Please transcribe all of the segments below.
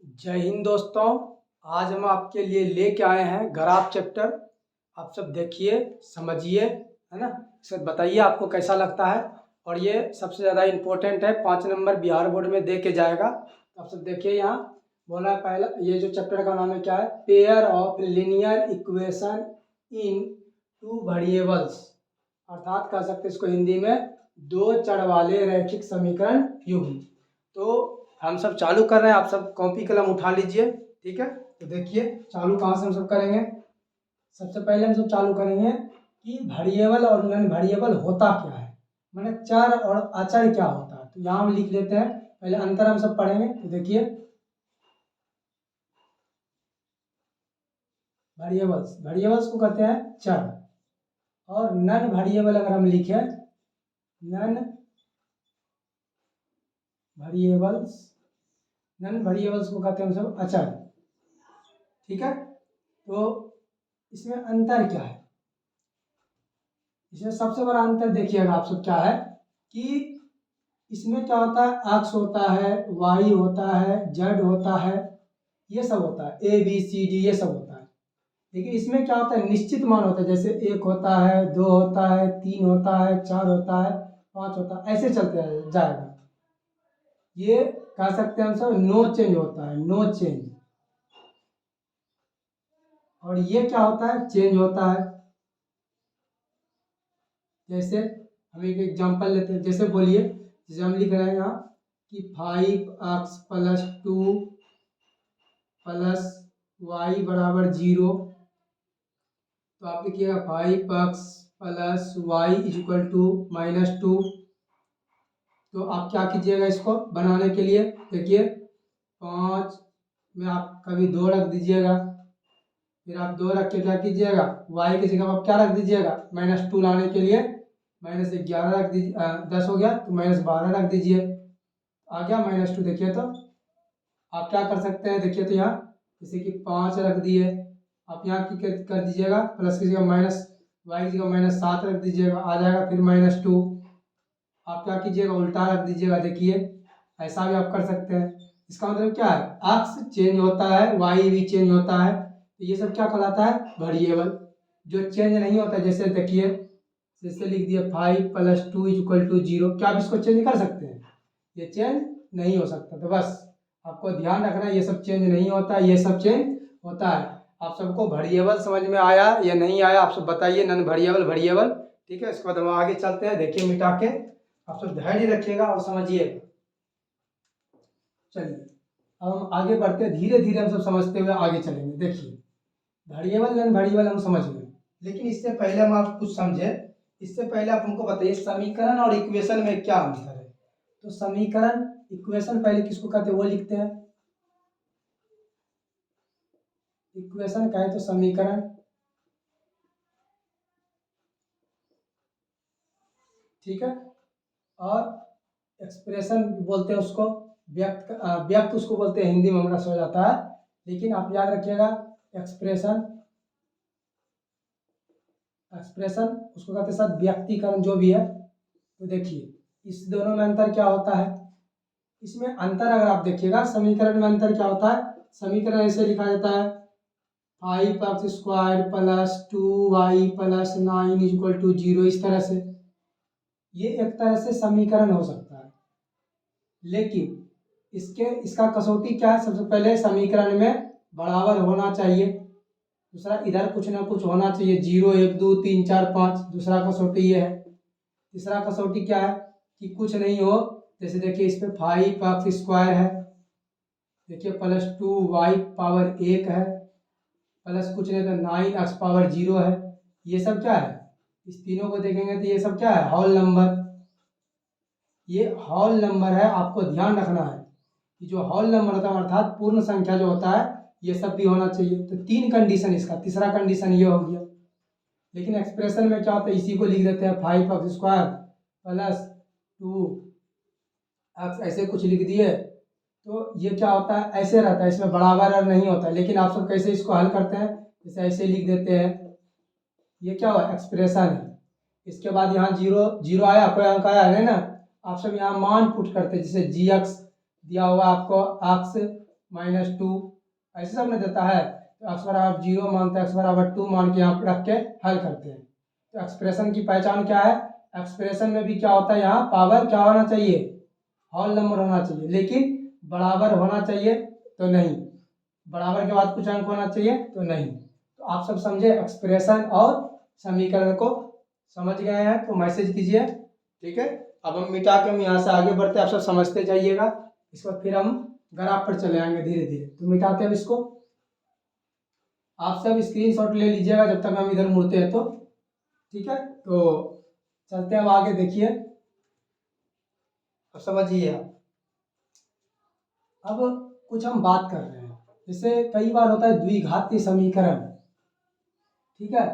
जय हिंद दोस्तों। आज हम आपके लिए लेके आए हैं ग्राफ चैप्टर। आप सब देखिए, समझिए, है ना। सर बताइए आपको कैसा लगता है। और ये सबसे ज़्यादा इम्पोर्टेंट है, 5 नंबर बिहार बोर्ड में दे के जाएगा। आप सब देखिए, यहाँ बोला है पहला, ये जो चैप्टर का नाम है क्या है, pair of linear equation in two variables, अर्थात कह सकते हैं इसको हिंदी में दो चर वाले रैखिक समीकरण युग्म। तो हम सब चालू कर रहे हैं, आप सब कॉपी कलम उठा लीजिए, ठीक है। तो देखिए चालू कहाँ से हम सब करेंगे। सबसे पहले हम सब चालू करेंगे कि वेरिएबल और नॉन वेरिएबल होता क्या है, माने चर और अचर क्या होता है। तो यहाँ हम लिख लेते हैं, पहले अंतर हम सब पढ़ेंगे। तो देखिए वेरिएबल्स, वेरिएबल्स को कहते हैं चर, और नॉन वेरिएबल अगर हम लिखे, नॉन वेरिएबल्स, नॉन वेरिएबल्स को कहते हैं हम सब अचर, ठीक है। तो इसमें अंतर क्या है, इसमें सबसे बड़ा अंतर देखिएगा आप सब क्या है कि इसमें क्या होता है, एक्स होता है, वाई होता है, जेड होता है, ये सब होता है, ए बी सी डी ये सब होता है। लेकिन इसमें क्या होता है, निश्चित मान होता है, जैसे 1 होता है, 2 होता है, 3 होता है, 4 होता है, 5 होता है, ऐसे चलते जाएगा। ये कह सकते हैं हम सब नो चेंज होता है, नो चेंज। और ये क्या होता है, चेंज होता है। जैसे हम एक एग्जांपल लेते हैं, जैसे बोलिए, जैसे हम लिख रहे हैं यहाँ कि 5x + 2 + y = 0। तो आप लिखिएगा 5x + y = -2। तो आप क्या कीजिएगा, इसको बनाने के लिए देखिए 5 में आप कभी 2 रख दीजिएगा, फिर आप 2 रख के क्या कीजिएगा, y की जगह आप क्या रख दीजिएगा, -2 लाने के लिए -11 रख दीजिए, 10 हो गया तो -12 रख दीजिए, आ गया -2। देखिए तो आप क्या कर सकते हैं, देखिए तो यहाँ जैसे कि 5 रख दिए, आप यहाँ की कर दीजिएगा प्लस की जगह माइनस, वाई की जगह -7 रख दीजिएगा, आ जाएगा फिर -2। आप क्या कीजिएगा, उल्टा रख दीजिएगा, देखिए ऐसा भी आप कर सकते हैं। इसका मतलब क्या है, एक्स चेंज होता है, वाई भी चेंज होता है, तो ये सब क्या कहलाता है, वेरिएबल। जो चेंज नहीं होता, जैसे देखिए, जैसे लिख दिए 5 + 2 = 0, क्या आप इसको चेंज कर सकते हैं, ये चेंज नहीं हो सकता। तो बस आपको ध्यान रखना है, ये सब चेंज नहीं होता, ये सब चेंज होता है। आप सबको वेरिएबल समझ में आया या नहीं आया, आप सब बताइए, नॉन वेरिएबल, वेरिएबल, ठीक है। इसके बाद हम आगे चलते हैं, देखिए मिटा के, आप सब धैर्य रखिएगा और समझिएगा। चलिए अब हम आगे बढ़ते हैं, धीरे धीरे हम सब समझते हुए आगे चलेंगे। देखिए वेरिएबल नॉन वेरिएबल हम समझ गए, लेकिन इससे पहले हम आप कुछ समझे, इससे पहले आप हमको बताइए समीकरण और इक्वेशन में क्या अंतर है। तो समीकरण, इक्वेशन पहले किसको कहते हैं वो लिखते हैं। इक्वेशन कहे तो समीकरण, ठीक है। और एक्सप्रेशन बोलते हैं उसको, व्यक्त, व्यक्त उसको बोलते हैं, हिंदी में हमारा हो जाता है, लेकिन आप याद रखिएगा एक्सप्रेशन, एक्सप्रेशन उसको कहते हैं साथ व्यक्तिकरण जो भी है। तो देखिए इस दोनों में अंतर क्या होता है, इसमें अंतर अगर आप देखिएगा, समीकरण में अंतर क्या होता है, समीकरण ऐसे लिखा जाता है 5x² + 2y + 9 = 0, इस तरह से। ये एक तरह से समीकरण हो सकता है, लेकिन इसका कसौटी क्या है, सबसे पहले समीकरण में बराबर होना चाहिए, दूसरा इधर कुछ ना कुछ होना चाहिए, 0 1 2 3 4 5, दूसरा कसौटी ये है। तीसरा कसौटी क्या है कि कुछ नहीं हो, जैसे देखिए इस पे 5x² है, देखिए +2y⁻1 है, प्लस कुछ नहीं तो 9x⁻0 है। ये सब क्या है, इस तीनों को देखेंगे तो ये सब क्या है, होल नंबर। ये होल नंबर है, आपको ध्यान रखना है कि जो होल नंबर होता है अर्थात पूर्ण संख्या जो होता है, ये सब भी होना चाहिए। तो 3 कंडीशन इसका, तीसरा कंडीशन ये हो गया। लेकिन एक्सप्रेशन में क्या होता है, इसी को लिख देते हैं 5x² + 2x, ऐसे कुछ लिख दिए, तो ये क्या होता है, ऐसे रहता है, इसमें बराबर और नहीं होता है। लेकिन आप सब कैसे इसको हल करते हैं, जैसे ऐसे लिख देते हैं, ये क्या हुआ, एक्सप्रेशन है। इसके बाद यहाँ 0 0 आया, कोई अंक आया नहीं ना, आप सब यहाँ मान पुट करते हैं, जैसे gx दिया हुआ आपको x -2 ऐसे सबने देता है। तो x बराबर 0 मानते हैं, x बराबर 2 मान के यहाँ पर रख के हल करते हैं। तो एक्सप्रेशन की पहचान क्या है? एक्सप्रेशन में भी क्या होता है, यहाँ पावर क्या होना चाहिए, होल नंबर होना चाहिए, लेकिन बराबर होना चाहिए तो नहीं, बराबर के बाद कुछ अंक होना चाहिए तो नहीं। तो आप सब समझे एक्सप्रेशन और समीकरण को, समझ गए हैं तो मैसेज कीजिए, ठीक है। अब हम मिटा के हम यहाँ से आगे बढ़ते हैं, आप सब समझते जाइएगा। इसके बाद फिर हम ग्राफ पर चले आएंगे धीरे धीरे। तो मिटाते हैं इसको, आप सब स्क्रीनशॉट ले लीजिएगा जब तक हम इधर मुड़ते हैं तो, ठीक है। तो चलते हैं अब आगे, देखिए अब समझिए आप। अब कुछ हम बात कर रहे हैं, जैसे कई बार होता है द्विघातीय समीकरण, ठीक है।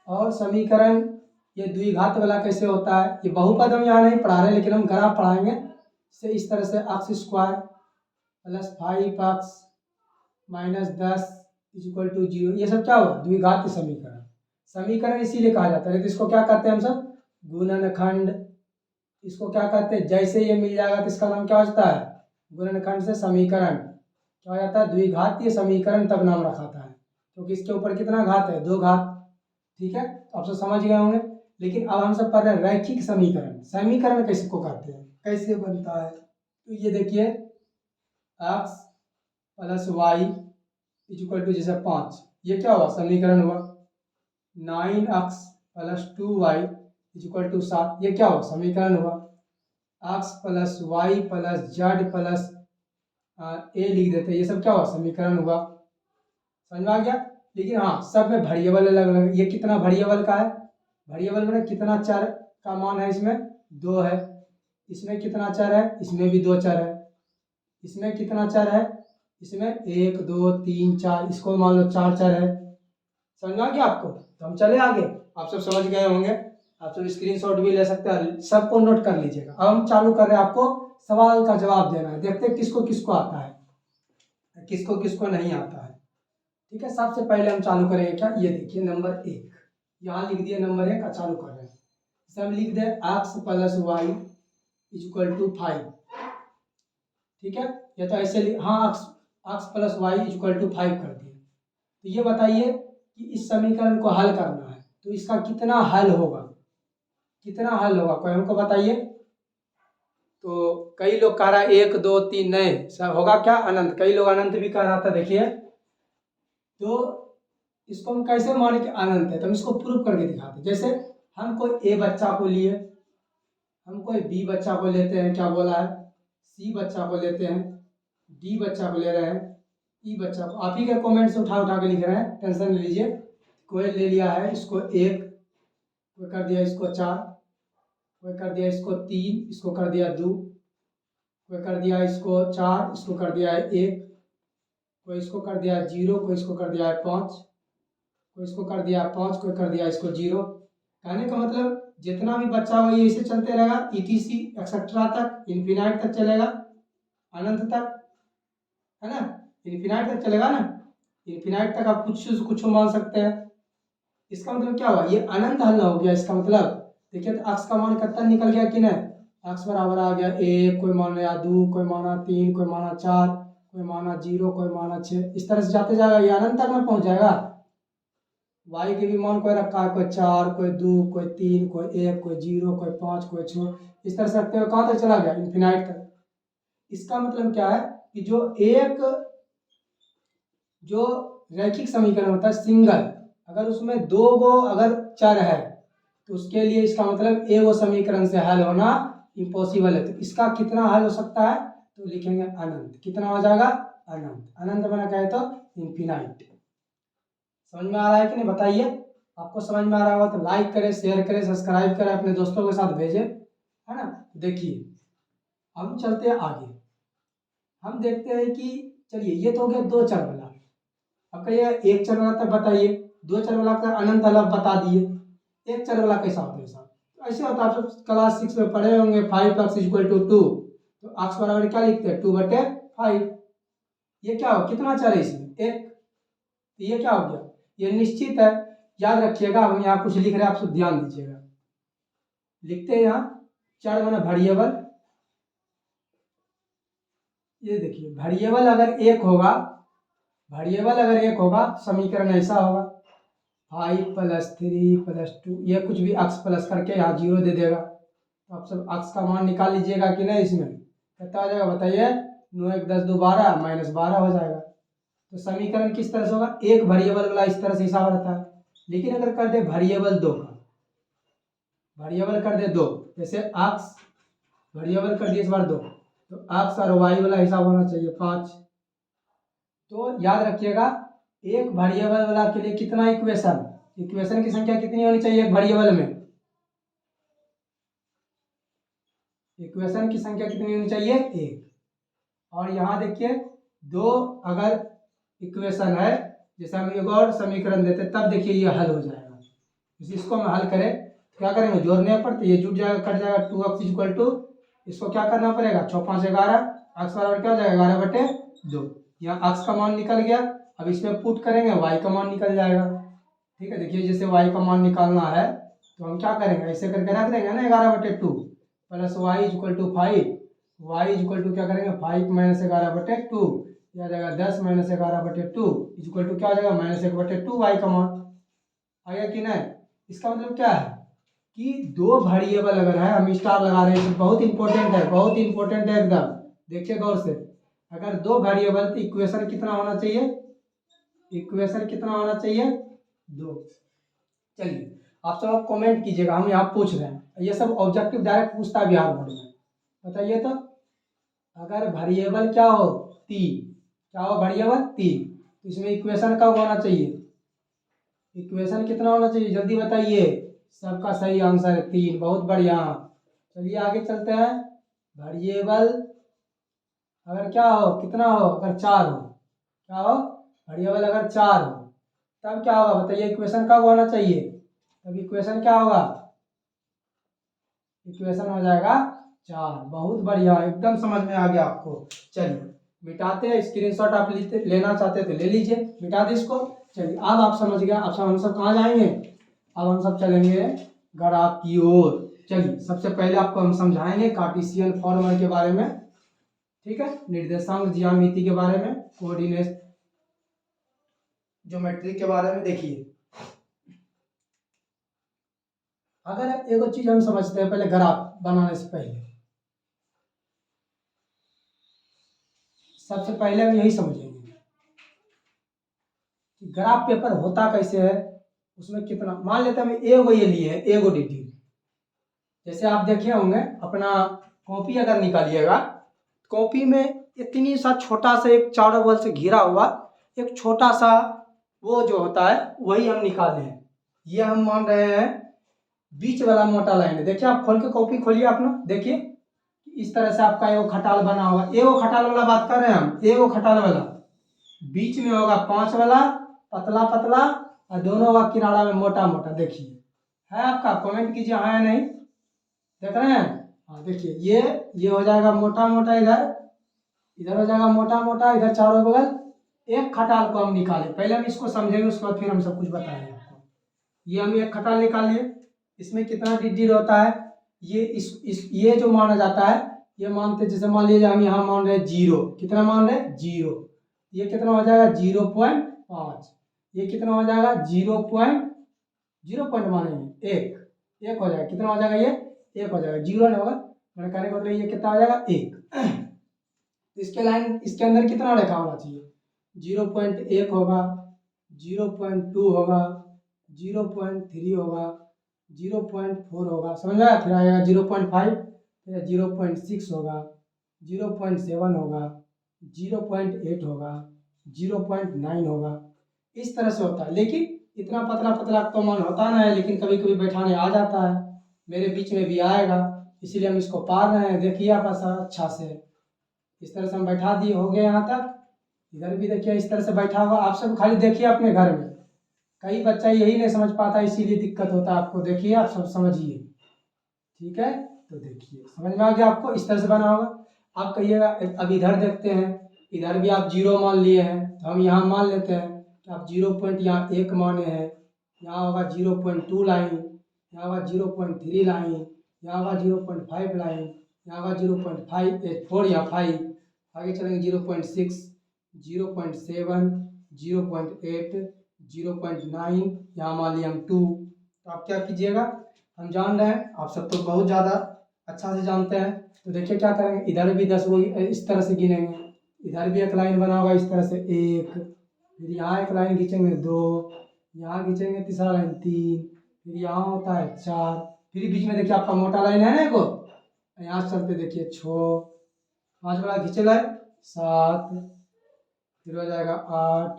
और समीकरण ये द्विघात वाला कैसे होता है, ये बहुपद हम यहाँ नहीं पढ़ा रहे, लेकिन हम ग्राफ पढ़ाएंगे। से इस तरह से x² + 5x - 10 = 0, ये सब क्या हुआ, द्विघातीय समीकरण। समीकरण इसीलिए कहा जाता है, तो इसको क्या कहते हैं हम सब, गुणनखंड। इसको क्या कहते हैं, जैसे ये मिल जाएगा तो इसका नाम क्या होता है, गुणनखंड से समीकरण क्या हो जाता है, द्विघातीय समीकरण तब नाम रखा था, क्योंकि इसके ऊपर कितना घात है, 2 घात, ठीक है। तो आप सब समझ गए होंगे। लेकिन अब हम सब पढ़ रहे हैं रैखिक समीकरण। समीकरण कैसे को कहते हैं, कैसे बनता है, तो ये देखिए x + y = जैसे 5, ये क्या हुआ, समीकरण हुआ। 9x + 2y = 7, ये क्या हुआ, समीकरण हुआ। x + y + z + a लिख देते हैं, ये सब क्या हुआ, समीकरण हुआ। समझ में आ गया। लेकिन हाँ, सब में वेरिएबल अलग अलग। ये कितना वेरिएबल का है, वेरिएबल में कितना चर का मान है, इसमें 2 है। इसमें कितना चर है, इसमें भी 2 चर है। इसमें कितना चर है, इसमें 1 2 3 4, इसको मान लो 4 चर है। समझ में आ गया आपको। तो हम चले आगे, आप सब समझ गए होंगे, आप सब स्क्रीनशॉट भी ले सकते हैं, सबको नोट कर लीजिएगा। अब हम चालू कर रहे हैं, आपको सवाल का जवाब देना है, देखते हैं किसको किसको आता है, किसको किसको नहीं आता है, ठीक है। सबसे पहले हम चालू करेंगे क्या, ये देखिए नंबर 1, यहाँ लिख दिया नंबर 1 का, चालू कर रहे हैं। इसे हम लिख दे x + y = 5, ठीक है। या तो ऐसे हाँ, x + y = 5 कर दिए। तो ये बताइए कि इस समीकरण को हल करना है, तो इसका कितना हल होगा, कितना हल होगा, कोई हमको बताइए। तो कई लोग कह रहा है 1 2 3, नहीं सब होगा क्या, अनंत। कई लोग अनंत भी कह रहा था, देखिए। तो इसको हम कैसे माने कि अनंत है, तो हम इसको प्रूव करके दिखाते हैं। जैसे हम कोई ए बच्चा को लिए, हम कोई बी बच्चा को लेते हैं, क्या बोला है, सी बच्चा को लेते हैं, डी बच्चा को ले रहे हैं, ई बच्चा को, आप ही के कमेंट से उठा उठा के लिख रहे हैं, टेंशन नहीं लीजिए। कोई ले लिया है इसको 1, कोई कर दिया इसको 4, कोई कर दिया इसको 3, इसको कर दिया 2, कोई कर दिया इसको 4, इसको कर दिया है 1, कोई इसको कर दिया 0, कोई इसको कर दिया है 5, कोई इसको कर दिया 5, कोई कर दिया इसको 0। कहने का मतलब जितना भी बच्चा हो ये इसे चलते रहेगा, ETC एक्सेट्रा तक, इन्फिनाइट तक चलेगा, अनंत तक, है ना, इन्फिनाइट तक चलेगा ना, इन्फिनाइट तक आप कुछ मान सकते हैं। इसका मतलब क्या हुआ, ये अनंत हल हो गया। इसका मतलब देखिए, तो x का मान कितना निकल गया कि नहीं, x बराबर आ गया 1, कोई माना 2, कोई माना 3, कोई माना 4, कोई माना 0, कोई माना 6, इस तरह से जाते जाएगा, ये अनंत तक में पहुंच जाएगा। y के भी मान कोई रखा है, कोई 4, कोई 2, कोई 3, कोई 1, कोई 0, कोई 5, कोई 6, इस तरह से रखते हुए कहाँ तक चला गया, इन्फिनाइट तक। इसका मतलब क्या है कि जो रैखिक समीकरण होता है सिंगल, अगर उसमें 2 गो अगर चर है तो उसके लिए इसका मतलब ए वो समीकरण से हल होना इम्पॉसिबल है। तो इसका कितना हल हो सकता है, तो लिखेंगे अनंत। कितना हो जाएगा, अनंत। अनंत बना कहे तो इन्फिनाइट। समझ में आ रहा है कि नहीं, बताइए। आपको समझ में आ रहा होगा तो लाइक करें, शेयर करें, सब्सक्राइब करें, अपने दोस्तों के साथ भेजें, है ना। देखिए हम चलते हैं आगे, हम देखते हैं कि चलिए ये तो हो गया 2 चर वाला। अब कहिए 1 चर वाला तक बताइए, 2 चर वाला का अनंत हल बता दिए, 1 चर वाला कैसा होता है साहब, तो ऐसे होता है। आप सब क्लास 6 में पढ़े होंगे, 5x = 2, तो x बराबर क्या लिखते हैं, 2/5। ये क्या हो, कितना चर है इसमें, 1, तो ये क्या हो गया, ये निश्चित है। याद रखिएगा, हम यहाँ कुछ लिख रहे हैं, आप सब ध्यान दीजिएगा। लिखते हैं यहाँ चर माने वेरिएबल, ये देखिए वेरिएबल अगर एक होगा, वेरिएबल अगर एक होगा समीकरण ऐसा होगा 5+3+2, ये कुछ भी अक्स प्लस करके यहाँ 0 दे देगा। तो आप सब अक्स का मान निकाल लीजिएगा कि नहीं, इसमें कितना आ जाएगा बताइए, 9 1 10 2 12 -12 हो जाएगा। तो समीकरण किस तरह से होगा, एक वेरिएबल वाला इस तरह से हिसाब रहता है। लेकिन अगर कर दे वेरिएबल दो का, वेरिएबल कर दे दो, जैसे अक्स वेरिएबल कर दिए इस बार दो, तो अक्स और वाई वाला हिसाब होना चाहिए 5। तो याद रखिएगा एक वेरिएबल वाला के लिए कितना इक्वेशन, इक्वेशन की संख्या कितनी होनी चाहिए एक वेरिएबल में, इक्वेशन की संख्या कितनी होनी चाहिए, एक। और यहाँ देखिए दो अगर इक्वेशन है, जैसे हम एक और समीकरण देते तब देखिए ये हल हो जाएगा। इसको हम हल करें क्या करेंगे, जोड़ने पर, तो ये जुड़ जाएगा, कट जाएगा 2x इक्वल टू, इसको क्या करना पड़ेगा 6 5 11, अक्स बराबर क्या हो जाएगा 11/2। यहाँ अक्स का मान निकल गया, अब इसमें पुट करेंगे वाई का मान निकल जाएगा। ठीक है, देखिए जैसे वाई का मान निकालना है तो हम क्या करेंगे, ऐसे करके रख देंगे ना 11/2 plus Y equal to 5, Y equal to क्या करेंगे 5 - 11/2, यह आ जाएगा 10 - 11/2 इक्वल टू क्या हो जाएगा -1/2 वाई का मान आ गया कि नहीं। इसका मतलब क्या है कि दो वेरिएबल अगर है, हम स्टार लगा रहे हैं, बहुत इंपॉर्टेंट है, बहुत इंपॉर्टेंट है एकदम, देखिए गौर से। अगर दो वेरिएबल तो इक्वेशन कितना होना चाहिए, इक्वेशन कितना होना चाहिए, दो। चलिए आप सब कमेंट कीजिएगा, हम यहाँ पूछ रहे हैं, ये सब ऑब्जेक्टिव डायरेक्ट पूछता है बिहार बोर्ड में, बताइए तो। अगर वेरिएबल क्या हो 3, क्या हो वेरिएबल 3, तो इसमें इक्वेशन कब होना चाहिए, इक्वेशन कितना होना चाहिए जल्दी बताइए। सबका सही आंसर है 3, बहुत बढ़िया। चलिए आगे चलते हैं। वेरिएबल अगर क्या हो, कितना हो, अगर 4 हो, क्या हो, वेरिएबल अगर 4 हो तब क्या होगा बताइए, इक्वेशन कब होना चाहिए, तब इक्वेशन क्या होगा, इक्वेशन हो जाएगा 4। बहुत बढ़िया, एकदम समझ में आ गया आपको। चलिए मिटाते हैं, स्क्रीनशॉट आप लेना चाहते तो ले लीजिए, मिटा दे इसको। चलिए अब आप समझ गया, अब हम सब कहाँ जाएंगे, अब हम सब चलेंगे ग्राफ की ओर। चलिए सबसे पहले आपको हम समझाएंगे कार्टेशियन फॉर्मूला के बारे में, ठीक है, निर्देशांक ज्यामिति के बारे में, कोऑर्डिनेट ज्योमेट्री के बारे में। देखिए अगर एक चीज हम समझते हैं पहले, ग्राफ बनाने से पहले सबसे पहले हम यही समझेंगे कि ग्राफ पेपर होता कैसे है, उसमें कितना, मान लेते हैं हम एगो ये लिए है, एगो डिटेल, जैसे आप देखे होंगे अपना कॉपी अगर निकालिएगा, कॉपी में इतनी सा छोटा सा एक चारों बगल से घिरा हुआ एक छोटा सा वो जो होता है वही हम निकाले हैं। ये हम मान रहे हैं बीच वाला मोटा लाइन है। देखिए आप खोल के कॉपी खोलिए अपना, देखिए इस तरह से आपका एगो खटाल बना होगा, एगो खटाल वाला बात कर रहे हैं हम, एगो खटाल वाला, बीच में होगा 5 वाला पतला पतला और दोनों होगा किनारा में मोटा मोटा। देखिए है आपका, कमेंट कीजिए हाँ या नहीं, देख रहे हैं, हाँ देखिए ये हो जाएगा मोटा मोटा, इधर इधर हो जाएगा मोटा मोटा, इधर चारों बगल। एक खटाल को हम निकालें, पहले हम इसको समझेंगे उसके बाद फिर हम सब कुछ बताएंगे आपको। ये हम एक खटाल निकाल लिए, इसमें कितना डिग्री होता है, ये ये जो माना जाता है, ये मानते जैसे मान लीजिए हम यहाँ मान रहे 0, कितना मान रहे 0, ये कितना हो जाएगा 0.5, ये कितना हो जाएगा 0.0 मानेंगे 1 हो जाएगा, कितना हो जाएगा ये 1 हो जाएगा, 0 नहीं होगा, मैंने कहने का मतलब ये कितना हो जाएगा 1। इसके लाइन इसके अंदर कितना रेखा होना चाहिए, 0.1 होगा, 0.2 होगा, 0.3 होगा, 0.4 होगा, समझ में आया, फिर आएगा 0.5, फिर 0.6 होगा, 0.7 होगा, 0.8 होगा, 0.9 होगा, इस तरह से होता है। लेकिन इतना पतला पतला तो मान होता ना है, लेकिन कभी कभी बैठाने आ जाता है, मेरे बीच में भी आएगा, इसीलिए हम इसको पार रहे हैं। देखिए आप ऐसा अच्छा से इस तरह से हम बैठा दिए, हो गए यहाँ तक। इधर भी देखिए इस तरह से बैठा हुआ, आप सब खाली देखिए अपने घर में, कई बच्चा यही नहीं समझ पाता, इसीलिए दिक्कत होता है आपको। देखिए आप सब समझिए, ठीक है, तो देखिए समझ में आ गया आपको, इस तरह से बना होगा। आप कहिएगा, अब इधर देखते हैं, इधर भी आप 0 मान लिए हैं, तो हम यहाँ मान लेते हैं कि आप 0.1 माने हैं, यहाँ होगा 0.2 लाइन, यहाँ होगा 0.3 लाइन, यहाँ होगा 0.5 लाइन, यहाँ होगा 0.5 4 या 5, आगे चलेंगे 0.6, 0.7, 0.8, 0.9, यहाँ मान लिया हम 2। तो आप क्या कीजिएगा, हम जान रहे हैं, आप सब तो बहुत ज़्यादा अच्छा से जानते हैं। तो देखिए क्या करेंगे, इधर भी 10 को इस तरह से गिनेंगे, इधर भी एक लाइन बना होगा इस तरह से 1, फिर यहाँ एक लाइन खींचेंगे 2, यहाँ खींचेंगे तीसरा लाइन 3, फिर यहाँ होता है 4, फिर बीच में देखिए आपका मोटा लाइन है ना एगो, यहाँ से चलते देखिए 6, 5 वाला खींचे लाए 7, फिर हो जाएगा 8,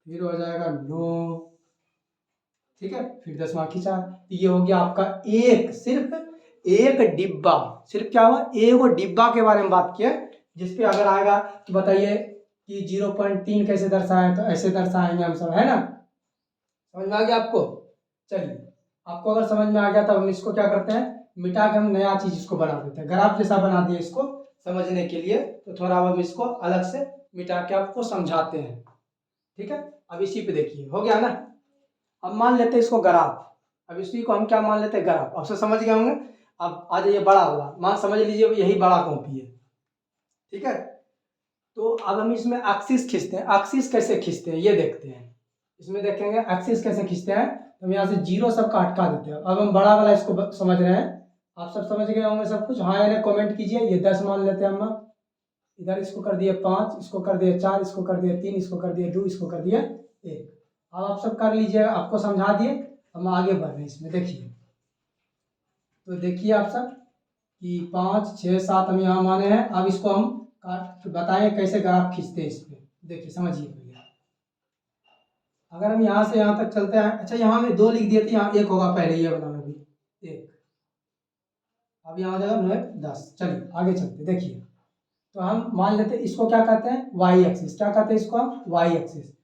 फिर हो जाएगा 9, ठीक है, फिर 10वां खींचा। ये हो गया आपका एक, सिर्फ एक डिब्बा, सिर्फ क्या हुआ, एक डिब्बा के बारे में बात किया, जिसपे अगर आएगा तो बताइए कि 0.3 कैसे दर्शाए, तो ऐसे दर्शाएंगे हम सब, है ना। समझ में आ गया आपको। चलिए, आपको अगर समझ में आ गया तो हम इसको क्या करते हैं, मिटा के हम नया चीज इसको बना देते हैं, ग्राफ जैसा बना दिए इसको समझने के लिए। तो थोड़ा हम इसको अलग से मिटा के आपको समझाते हैं, ठीक है। अब इसी पे देखिए, हो गया ना। अब मान लेते हैं इसको ग्राफ, अब इसी को हम क्या मान लेते हैं, ग्राफ। अब से समझ गए होंगे। अब आ जाइए बड़ा वाला, मान समझ लीजिए यही बड़ा कॉपी है, ठीक है। तो अब हम इसमें एक्सिस खींचते हैं, एक्सिस कैसे खींचते हैं ये देखते हैं। इसमें देखेंगे एक्सिस कैसे खींचते हैं, तो हम यहाँ से जीरो सब का हटा देते हैं। अब हम बड़ा वाला इसको समझ रहे हैं, आप सब समझ गए होंगे सब कुछ, हाँ यानी कमेंट कीजिए। ये 10 मान लेते हैं हम, इधर इसको कर दिए 5, इसको कर दिए 4, इसको कर दिए 3, इसको कर दिए 2, इसको कर दिए 1। अब आप सब कर लीजिएगा, आपको समझा दिए। हम आगे बढ़ रहे हैं इसमें, देखिए। तो देखिए आप सब कि 5, 6, 7 हम यहाँ माने हैं। अब इसको हम बताएं कैसे ग्राफ खींचते हैं इस पे, देखिए समझिए पहले। अगर हम यहाँ से यहाँ तक चलते हैं, अच्छा यहाँ में 2 लिख दिए थे, यहाँ 1 होगा पहले, ये बनाना भी 1। अब यहाँ हो जाएगा 9, 10। चलिए आगे चलते, देखिए। तो हम मान लेते हैं इसको क्या कहते हैं, वाई एक्सिस। क्या कहते हैं इसको हम, वाई एक्सिस,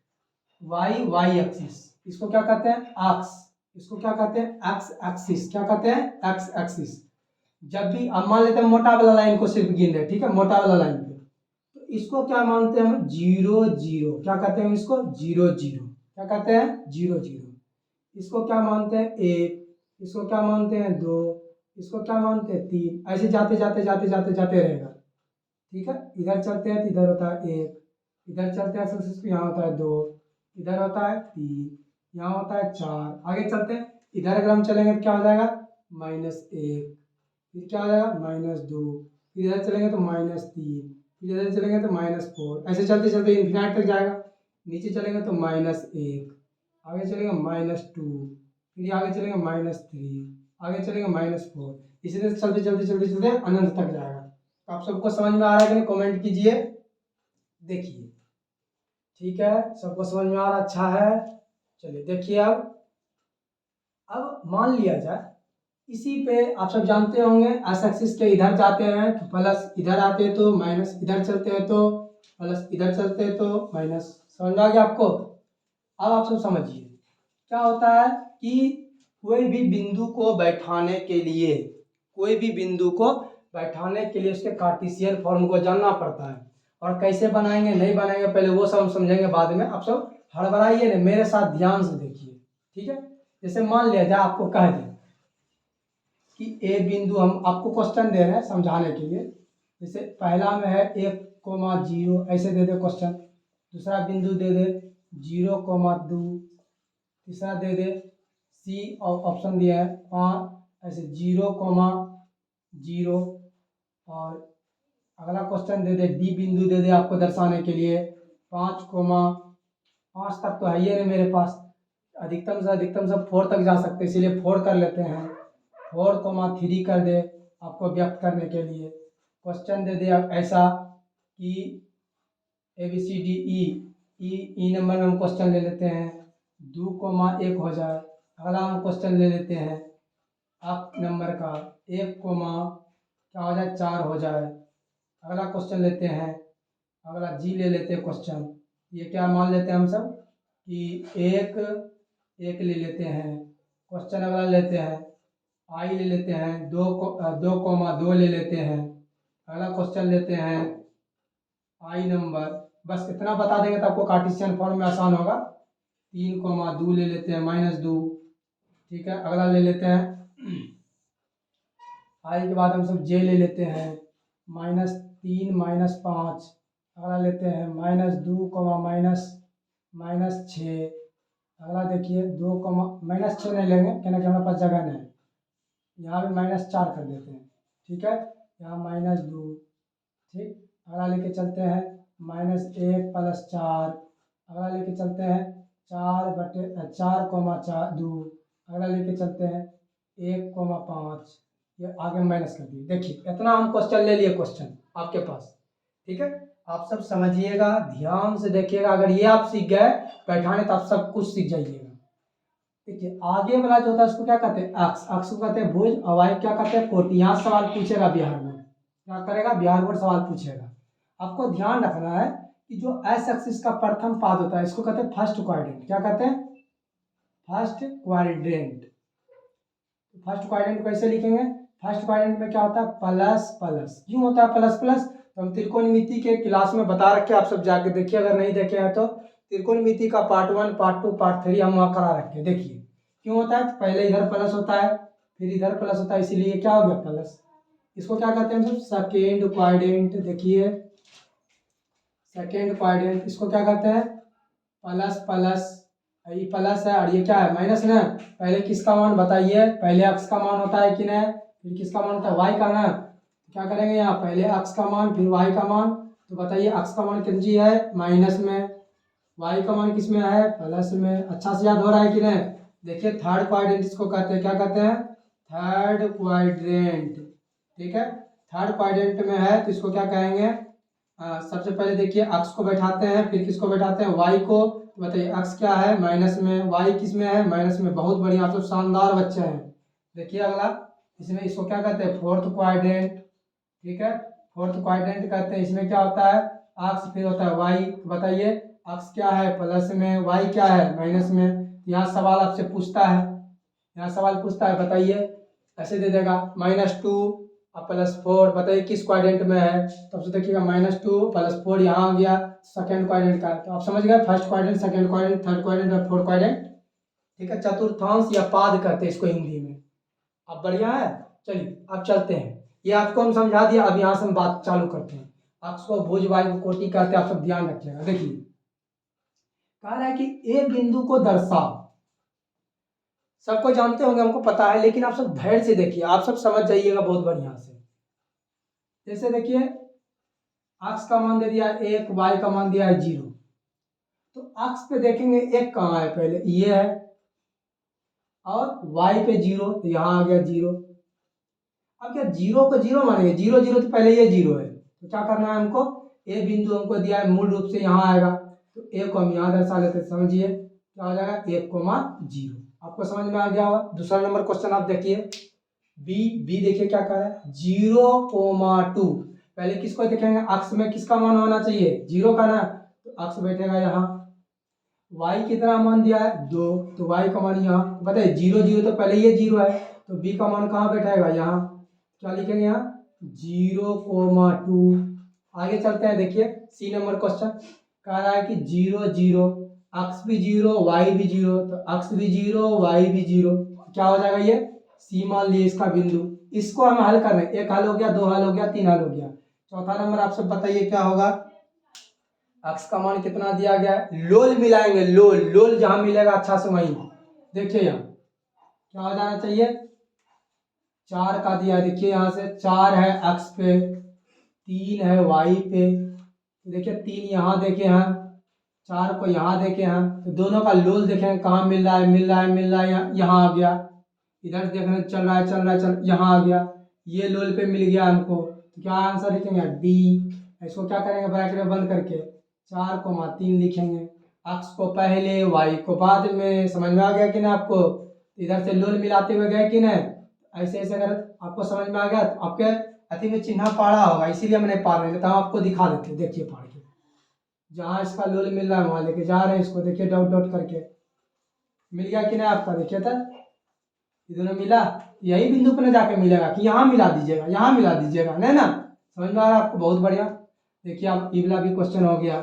वाई एक्सिस। इसको क्या कहते हैं, एक्स। इसको क्या कहते हैं, एक्स एक्सिस। क्या कहते हैं, एक्स एक्सिस। जब भी अब मान लेते हैं मोटा वाला लाइन को सिर्फ गिन रहे, ठीक है, मोटा वाला लाइन पे, तो इसको क्या मानते हैं हम, 0, 0। क्या कहते हैं इसको, 0, 0। क्या कहते हैं, 0, 0। इसको क्या मानते हैं, 1। इसको क्या मानते हैं, 2। इसको क्या मानते हैं, 3। ऐसे जाते जाते जाते जाते जाते रहेगा, ठीक है। इधर चलते हैं तो इधर होता है 1, इधर चलते हैं तो यहाँ होता है 2, इधर होता है 3, यहाँ होता है 4। आगे चलते हैं, इधर अगर हम चलेंगे तो क्या हो जाएगा, -1, फिर क्या हो जाएगा, -2, फिर इधर चलेंगे तो -3, फिर इधर चलेंगे तो -4। ऐसे चलते चलते इन्फिनाइट तक जाएगा। नीचे चलेंगे तो -1, आगे चलेंगे -2, फिर आगे चलेंगे -3, आगे चलेंगे -4। इसी तरह चलते चलते चलते चलते अनंत तक जाएगा। तो आप सबको समझ में आ रहा है कि नहीं, कमेंट कीजिए। देखिए, ठीक है, सबको समझ में आ रहा, अच्छा है। चलिए देखिए, अब मान लिया जाए इसी पे आप सब जानते होंगे, एस एक्सिस के इधर जाते हैं तो प्लस, इधर आते हैं तो माइनस, इधर चलते हैं तो प्लस, इधर चलते हैं तो माइनस। समझ आ गया आपको। अब आप सब समझिए क्या होता है कि कोई भी बिंदु को बैठाने के लिए, कोई भी बिंदु को बैठाने के लिए उसके कार्टेशियन फॉर्म को जानना पड़ता है। और कैसे बनाएंगे नहीं बनाएंगे पहले वो सब हम समझेंगे बाद में। आप सब हड़बड़ाइए नहीं, मेरे साथ ध्यान से देखिए, ठीक है। जैसे मान लिया जाए आपको कह दें कि ए बिंदु, हम आपको क्वेश्चन दे रहे हैं समझाने के लिए। जैसे पहला में है 1,0, ऐसे दे दे क्वेश्चन। दूसरा बिंदु दे दे 0,2, तीसरा दे दे सी ऑप्शन दिया है 5, ऐसे 0,0। और अगला क्वेश्चन दे दे डी बिंदु दे दे आपको दर्शाने के लिए 5 तक तो है ही नहीं मेरे पास, अधिकतम से अधिकतम सब 4 तक जा सकते हैं, इसीलिए 4 कर लेते हैं। 4,3 कर दे आपको व्यक्त करने के लिए। क्वेश्चन दे दे ऐसा कि ABCD ई नंबर में हम क्वेश्चन ले लेते हैं 2,1 हो जाए। अगला हम क्वेश्चन ले लेते हैं आप नंबर का 1, क्या हो जाए 4 हो जाए। अगला क्वेश्चन लेते हैं, अगला जी ले लेते हैं क्वेश्चन। ये क्या मान लेते हैं हम सब कि 1 ले लेते हैं। क्वेश्चन अगला लेते हैं आई ले लेते हैं 2,2 ले लेते हैं। अगला क्वेश्चन लेते हैं आई नंबर, बस इतना बता देंगे तो आपको कार्टेशियन फॉर्म में आसान होगा। 3,2 ले लेते हैं -2, ठीक है। अगला ले लेते हैं आई के बाद हम सब जे ले लेते हैं 3 - 5। अगला लेते हैं -2, -6। अगला देखिए 2, -6 नहीं लेंगे कहना कि हमारे पास जगह नहीं, यहाँ भी -4 कर देते हैं, ठीक है। यहाँ -2, ठीक। अगला लेके चलते हैं -1 + 4। अगला लेके चलते हैं 4/4, 2। अगला लेके चलते हैं 1, 5। ये आगे माइनस कर दिए। देखिए इतना हम क्वेश्चन ले लिए, क्वेश्चन आपके पास, ठीक है। आप सब समझिएगा, ध्यान से देखिएगा। अगर ये आप सीख गए बैठाने तो आप सब कुछ सीख जाइएगा। देखिए आगे वाला जो होता है उसको क्या कहते हैं, अक्ष। अक्ष को कहते हैं भुज, और वाई क्या कहते हैं, कोटि। यहाँ सवाल पूछेगा बिहार बोर्ड, क्या करेगा, बिहार बोर्ड सवाल पूछेगा। आपको ध्यान रखना है कि जो एस एक्सिस का प्रथम पाद होता है इसको कहते हैं फर्स्ट क्वाड्रेंट। क्या कहते हैं, फर्स्ट क्वाड्रेंट। फर्स्ट क्वाड्रेंट कैसे लिखेंगे, फर्स्ट क्वाड्रेंट में क्या होता है, प्लस प्लस। क्यों होता है प्लस प्लस, तो हम त्रिकोणमिति के क्लास में बता रखे, आप सब जाके देखिए, अगर नहीं देखे हैं तो त्रिकोणमिति का पार्ट 1, पार्ट 2, पार्ट 3 हम वहाँ करा रखे। देखिए क्यों होता है, पहले इधर प्लस होता है फिर इधर प्लस होता है, इसीलिए क्या हो गया प्लस। इसको क्या कहते हैं हम सब, सेकेंड क्वाड्रेंट। देखिए सेकेंड क्वाड्रेंट, इसको क्या कहते हैं, प्लस प्लस। ये प्लस है और ये क्या है, माइनस ना। पहले किसका मान बताइए, पहले अक्ष का मान होता है कि नहीं, फिर किसका मान होता है, वाई का ना। क्या करेंगे यहाँ, पहले अक्ष का मान फिर वाई का मान। तो बताइए अक्ष का मान किंची है, माइनस में, वाई का मान किस में है, प्लस में। अच्छा से याद हो रहा है कि नहीं। देखिए थर्ड क्वाड्रेंट इसको कहते हैं, क्या कहते हैं, थर्ड क्वाड्रेंट, ठीक है। थर्ड क्वाड्रेंट में है तो इसको क्या कहेंगे, सबसे पहले देखिए अक्ष को बैठाते हैं, फिर किसको बैठाते हैं, वाई को। तो बताइए अक्ष क्या है, माइनस में, वाई किस में है, माइनस में। बहुत बढ़िया, आप सब शानदार बच्चे हैं। देखिए अगला, इसमें इसको क्या कहते हैं, फोर्थ क्वाड्रेंट, ठीक है। फोर्थ क्वाड्रेंट कहते हैं, इसमें क्या होता है, अक्ष फिर होता है वाई। बताइए अक्ष क्या है, प्लस में, वाई क्या है, माइनस में। यहाँ सवाल आपसे पूछता है, यहाँ सवाल पूछता है, बताइए ऐसे दे देगा -2 और +4। बताइए किस क्वाड्रेंट में है, तब से देखिएगा -2 +4 यहाँ आ गया, सेकेंड क्वाड्रेंट का। तो आप समझ गए, first quadrant, second quadrant, third quadrant और फोर्थ क्वाड्रेंट, ठीक है। चतुर्थांश या पाद कहते हैं इसको हिंदी में। अब बढ़िया है, चलिए अब चलते हैं। ये आपको हम समझा दिया, अब यहाँ से हम बात चालू करते हैं। अक्ष को भुज, वाई को कोटि कहते हैं, आप सब ध्यान रखिएगा। देखिए कह रहा है कि ए बिंदु को दर्शाओ। सबको जानते होंगे, हमको पता है, लेकिन आप सब धैर्य से देखिए, आप सब समझ जाइएगा बहुत बढ़िया से। जैसे देखिए अक्ष का मान दे दिया 1, वाई का मान दिया है 0। तो अक्ष पे देखेंगे 1 कहाँ है, पहले ये है, और वाई पे 0, तो यहाँ आ गया 0। अब क्या 0 को 0 मानेंगे, 0 0 तो पहले ये 0 है। तो क्या करना है हमको, ए बिंदु हमको दिया है, मूल रूप से यहाँ आएगा, तो ए को हम यहाँ दर्शा लेते हैं। समझिए क्या हो जाएगा, 1, 0। आपको समझ में आ गया होगा। दूसरा नंबर क्वेश्चन आप देखिए, बी देखिए क्या कर रहा है, 0, 2। पहले किसको देखेंगे, अक्ष में किसका मान होना चाहिए, 0 का ना, तो अक्ष बैठेगा यहाँ। वाई कितना मान दिया है, 2, तो वाई का मान यहाँ। बताइए 0 0 तो पहले ये 0 है, तो बी का मान कहाँ बैठेगा, यहाँ। क्या लिखेंगे यहाँ, 0, 2। आगे चलते हैं, देखिए सी नंबर क्वेश्चन कह रहा है कि 0 0, अक्ष भी 0, वाई भी 0, तो अक्ष भी 0, वाई भी 0। क्या हो जाएगा, ये सी मान लिए इसका बिंदु। इसको हमें हल करना है, 1 हल हो गया, 2 हल हो गया, 3 हल हो गया। चौथा नंबर आप सब बताइए क्या होगा, अक्ष का मान कितना दिया गया है, लोल मिलाएंगे, लोल लोल जहां मिलेगा अच्छा से वहीं। देखिए यहाँ क्या हो जाना चाहिए, 4 का दिया है। देखिए यहाँ से 4 है अक्ष पे, 3 है वाई पे। तो देखिए 3 यहाँ देखे हैं, 4 को यहाँ देखे हैं, तो दोनों का लोल देखें कहाँ मिल रहा है, मिल रहा है, मिल रहा है, यहाँ आ गया। इधर देखने चल रहा है, चल रहा है, चल यहाँ आ गया, ये लोल पे मिल गया हमको। तो क्या आंसर लिखेंगे, डी। इसको क्या करेंगे, ब्रैकेट में बंद करके 4, 3 लिखेंगे। अक्ष को पहले, वाई को बाद में। समझ में आ गया कि ना आपको, इधर से लोल मिलाते हुए गए कि नहीं। ऐसे ऐसे अगर आपको समझ में आ गया तो आपके अति में चिन्ह पढ़ा होगा, इसीलिए मैंने पढ़ रहे तो हम आपको दिखा देते। देखिए पढ़ के, जहाँ इसका लोल मिल रहा है वहां लेके जा रहे हैं इसको। देखिए डॉट डॉट करके मिल गया कि नहीं आपका, देखिए तो इधर मिला, यही बिंदु पर जाके मिलेगा कि यहाँ मिला दीजिएगा, यहाँ मिला दीजिएगा, नहीं ना। समझ में आ रहा है आपको, बहुत बढ़िया। देखिए अब ई वाला भी क्वेश्चन हो गया।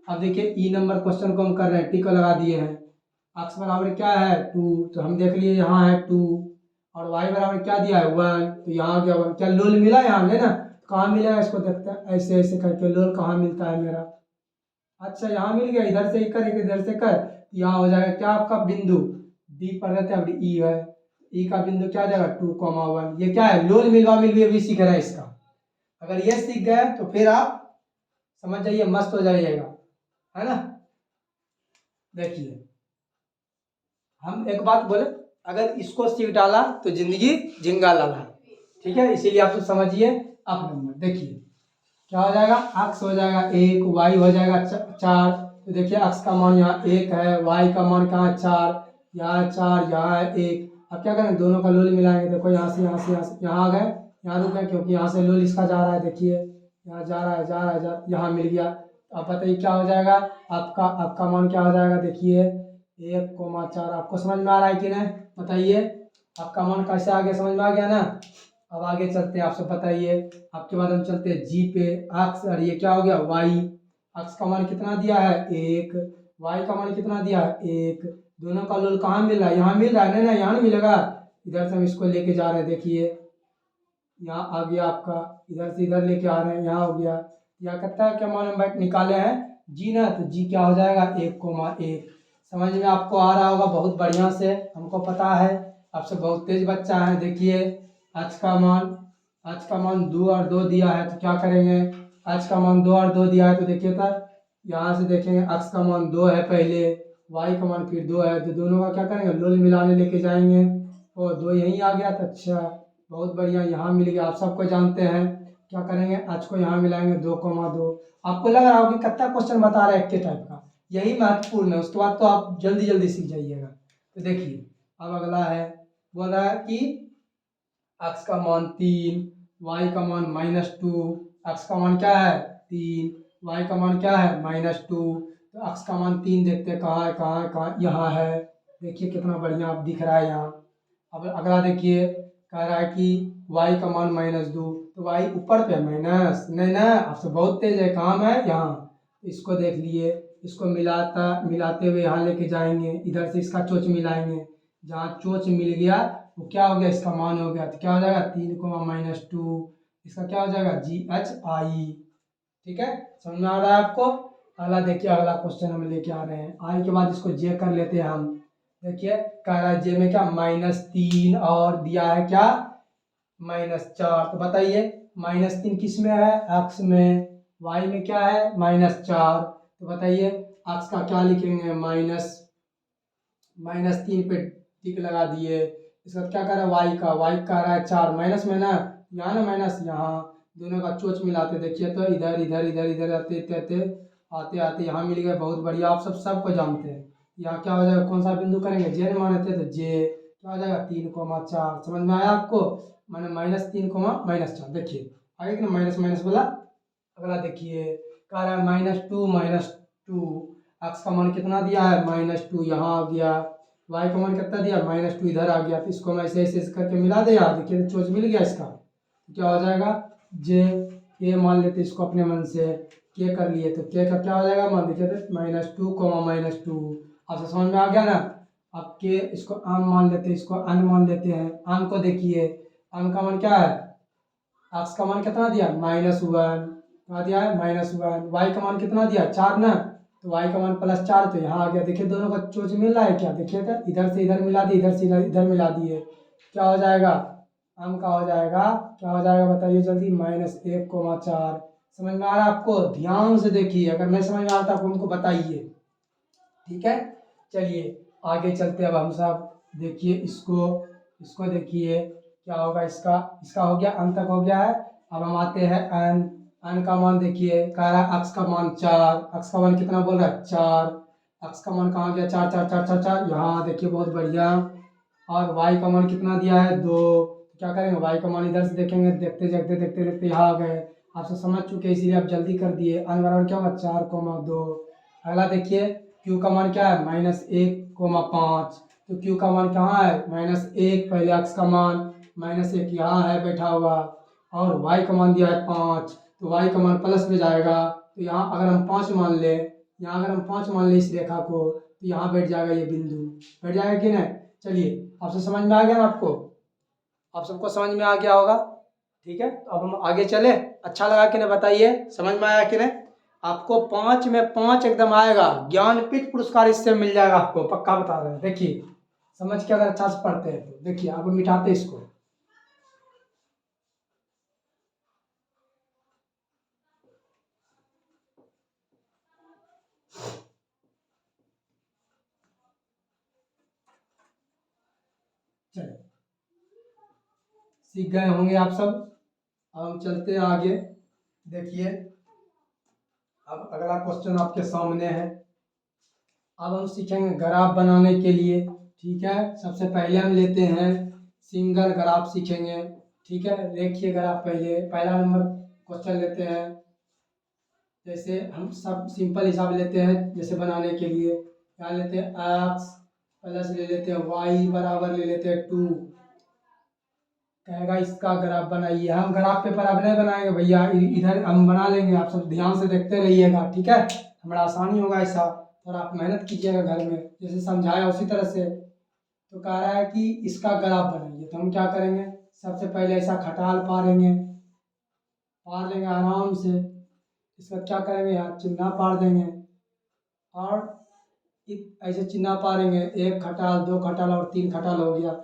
अब देखिए ई नंबर क्वेश्चन को हम कर रहे हैं, टिक लगा दिए हैं। अक्ष बराबर क्या है, 2, तो हम देख लिए यहाँ है 2, और वाई बराबर क्या दिया है, 1, तो यहाँ गया 1। क्या लोल मिला यहाँ, नहीं ना। कहाँ मिलेगा इसको देखते हैं, ऐसे ऐसे करके लोल कहाँ मिलता है मेरा। अच्छा यहाँ मिल गया, इधर से कर इधर से कर, यहाँ हो जाएगा क्या आपका बिंदु डी पर रहते हैं, अब ई है, ई का बिंदु क्या हो जाएगा 2,1। ये क्या है, लोल मिलवा मिलवी अभी सीख रहा है इसका। अगर ये सीख गए तो फिर आप समझ जाइए, मस्त हो जाइएगा, है ना। देखिए हम एक बात बोले, अगर इसको सीख डाला तो जिंदगी झिंगा लाला, ठीक है, इसीलिए आप तो समझिए। आप नंबर देखिए क्या हो जाएगा, अक्स हो जाएगा 1, वाई हो जाएगा 4। तो देखिए अक्स का मान यहाँ 1 है, वाई का मान कहाँ 4, यहाँ 4, यहाँ है 1। अब क्या करें, दोनों का लोल मिलाएंगे। देखो यहाँ से यहाँ से यहाँ से यहाँ आ गए, यहाँ रुक गए क्योंकि यहाँ से लोल इसका जा रहा है। देखिए यहाँ जा रहा है, जा रहा है, यहाँ मिल गया। अब बताइए क्या हो जाएगा, आपका आपका मान क्या हो जाएगा। देखिए 1,4। आपको समझ में आ रहा है कि नहीं, बताइए आपका मान कैसे आ गया, समझ में आ गया ना। अब आगे चलते हैं, आपसे बताइए। आपके बाद हम चलते हैं जी पे, अक्स, और ये क्या हो गया वाई। अक्स का मान कितना दिया है 1, वाई का मान कितना दिया है 1। दोनों का लोल कहाँ मिल रहा है, यहाँ मिल रहा है, नहीं ना यहाँ नहीं मिलेगा। इधर से हम इसको लेके जा रहे हैं, देखिए यहाँ आ गया आपका, इधर से इधर लेके आ रहे हैं, यहाँ हो गया। यहाँ कितना है, क्या मान हम बैठ निकाले हैं जी ना, तो जी क्या हो जाएगा 1,1। समझ में आपको आ रहा होगा बहुत बढ़िया से, हमको पता है आपसे बहुत तेज बच्चा है। देखिए आज का मान 2 और 2 दिया है, तो क्या करेंगे, आज का मान 2 और 2 दिया है, तो देखिए तब यहाँ से देखेंगे अक्स का मान 2 है पहले, वाई का मान फिर 2 है, तो दोनों का क्या करेंगे लोल मिलाने लेके जाएंगे, और 2 यहीं आ गया। तो अच्छा बहुत बढ़िया, यहाँ मिल गया। आप सबको जानते हैं क्या करेंगे, आज को यहाँ मिलाएंगे 2,2। आपको लग रहा होगा कि कितना क्वेश्चन बता रहा है एक के टाइप का, यही महत्वपूर्ण है, उसके बाद तो आप जल्दी जल्दी सीख जाइएगा। तो देखिए अब अगला है, बोल रहा है कि एक्स का मान 3, वाई का मान -2। एक्स का मान क्या है 3, वाई का मान क्या है -2। तो एक्स का मान 3 देखते हैं कहाँ है, कहाँ है, कहाँ, यहाँ है। देखिए कितना बढ़िया आप दिख रहा है यहाँ। अब अगला देखिए, कह रहा है कि वाई का मान -2, तो वाई ऊपर पे माइनस, नहीं ना, आपसे बहुत तेज है, काम है यहाँ। इसको देख लिए, इसको मिलाते हुए यहाँ लेके जाएंगे, इधर से इसका चोच मिलाएंगे, जहाँ चोच मिल गया वो क्या हो गया, इसका मान हो गया। तो क्या हो जाएगा 3,-2, इसका क्या हो जाएगा GHI। ठीक है, समझ में आ रहा है आपको। अगला देखिए, अगला क्वेश्चन हम लेके आ रहे हैं, आई के बाद इसको जे कर लेते हैं हम। देखिए कह रहा है जे में क्या -3 और दिया है क्या -4। तो बताइए -3 किस में है, एक्स में, वाई में क्या है -4। तो बताइए एक्स का क्या लिखेंगे, -3 पे टिक लगा दिए। इसका क्या कर रहा है वाई का रहा है 4, माइनस में ना, यहाँ ना माइनस, यहाँ दोनों का चोच मिलाते देखिए, तो इधर इधर इधर इधर आते आते यहाँ मिल गए। बहुत बढ़िया, आप सबको जानते हैं। यहाँ क्या हो जाएगा, कौन सा बिंदु करेंगे, जे ने माने थे, तो जे क्या हो जाएगा 3,4। समझ में आया आपको, मैंने -3, -4। देखिए आगे कि ना माइनस माइनस वाला। अगला देखिए कह रहा है -2, एक्स का मान कितना दिया है -2, यहाँ आ गया। वाई का मान कितना दिया -2, इधर आ गया। तो इसको हम ऐसे ऐसे करके मिला दे यार, देखिए तो चोच मिल गया इसका। तो क्या हो जाएगा जे, के मान लेते इसको अपने मन से, के कर लिए, तो के का क्या हो जाएगा मान, देखिए तो -2, -2। आपसे समझ में आ गया ना। अब के इसको आम मान लेते हैं, इसको अन मान लेते हैं। आम को देखिए, आम का मान क्या है, एक्स का मान कितना दिया -1, क्या दिया है -1। वाई का मान कितना दिया 4 ना, तो वाई का मान +4, तो यहाँ आ गया। देखिए दोनों का चोच मिल रहा है क्या, देखिए तो इधर से इधर मिला दिए, इधर से इधर मिला दिए। क्या हो जाएगा, आम का हो जाएगा, क्या हो जाएगा बताइए जल्दी, -1,4। समझ में आ रहा है आपको, ध्यान से देखिए, अगर नहीं समझ में आता तो हमको बताइए। ठीक है, चलिए आगे चलते हैं अब हम सब। देखिए इसको देखिए क्या होगा, इसका हो गया, अंत तक हो गया है। अब हम आते हैं एन का मान। देखिए कह रहा है एक्स का मान 4, एक्स का मान कितना बोल रहा है 4। एक्स का मान कहाँ गया 4, 4, 4, 4, 4, यहाँ देखिए बहुत बढ़िया। और वाई का मान कितना दिया है 2। क्या करेंगे, वाई का मान इधर से देखेंगे, देखते देखते देखते देखते यहाँ आ गए। आपसे समझ चुके इसीलिए आप जल्दी कर दिए। एन बराबर क्या होगा 4,2। अगला देखिए क्यू का मान क्या है -1,5। तो क्यू का मान कहाँ है -1, पहले एक्स का मान -1 यहाँ है बैठा हुआ, और वाई का मान दिया है 5, तो वाई का मान प्लस में जाएगा। तो यहाँ अगर हम 5 मान ले, यहाँ अगर हम 5 मान ले इस रेखा को, तो यहाँ बैठ जाएगा ये बिंदु, बैठ जाएगा कि नहीं। चलिए आपसे समझ में आ गया ना, आपको आप सबको समझ में आ गया होगा। ठीक है, तो अब हम आगे चले। अच्छा लगा कि नहीं बताइए, समझ में आया कि नहीं? आपको 5 में 5 एकदम आएगा, ज्ञानपीठ पुरस्कार इससे मिल जाएगा आपको, पक्का बता रहे हैं। देखिए समझ के अगर अच्छा से पढ़ते हैं तो देखिए, अब मिटाते इसको। चलिए, सीख गए होंगे आप सब। अब हम चलते हैं आगे। देखिए अब अगला क्वेश्चन आपके सामने है। अब हम सीखेंगे ग्राफ बनाने के लिए। ठीक है, सबसे पहले हम लेते हैं सिंगल ग्राफ सीखेंगे। ठीक है, देखिए ग्राफ पहले, पहला नंबर क्वेश्चन लेते हैं। जैसे हम सब सिंपल हिसाब लेते हैं, जैसे बनाने के लिए क्या लेते हैं, एक्स प्लस ले लेते हैं वाई बराबर ले लेते हैं 2। कहेगा इसका ग्राफ बनाइए। हम ग्राफ पेपर अब नहीं बनाएंगे भैया, इधर हम बना लेंगे, आप सब ध्यान से देखते रहिएगा। ठीक है, हमारा आसानी होगा ऐसा, और आप मेहनत कीजिएगा घर में, जैसे समझाया उसी तरह से। तो कह रहा है कि इसका ग्राफ बनाइए, तो हम क्या करेंगे, सबसे पहले ऐसा खटाल पारेंगे, पार लेंगे आराम से। इसका क्या करेंगे, यहाँ चिन्ह पार देंगे, और ऐसे चिन्ह पारेंगे, 1 खटाल 2 खटाल और 3 खटाल हो गया।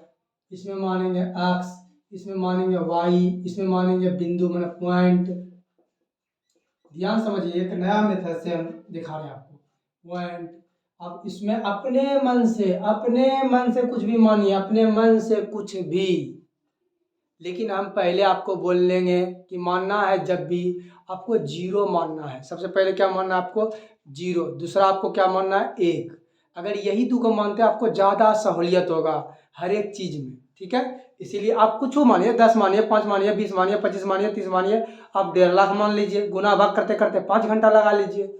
इसमें मानेंगे एक्स, इसमें मानेंगे वाई, इसमें मानेंगे बिंदु मतलब पॉइंट। ध्यान समझिए, एक नया मेथड से हम दिखा रहे हैं आपको, पॉइंट। अब इसमें अपने मन से कुछ भी मानिए, अपने मन से कुछ भी। लेकिन हम पहले आपको बोल लेंगे कि मानना है जब भी आपको जीरो मानना है। सबसे पहले क्या मानना है आपको, जीरो। दूसरा आपको क्या मानना है, 1। अगर यही दो को मानते हैं आपको ज़्यादा सहूलियत होगा हर एक चीज़ में। ठीक है, इसीलिए आप कुछ मानिए, 10 मानिए, 5 मानिए, 20 मानिए, 25 मानिए, 30 मानिए, आप 1.5 लाख मान लीजिए। गुना भाग करते करते 5 घंटा लगा लीजिए,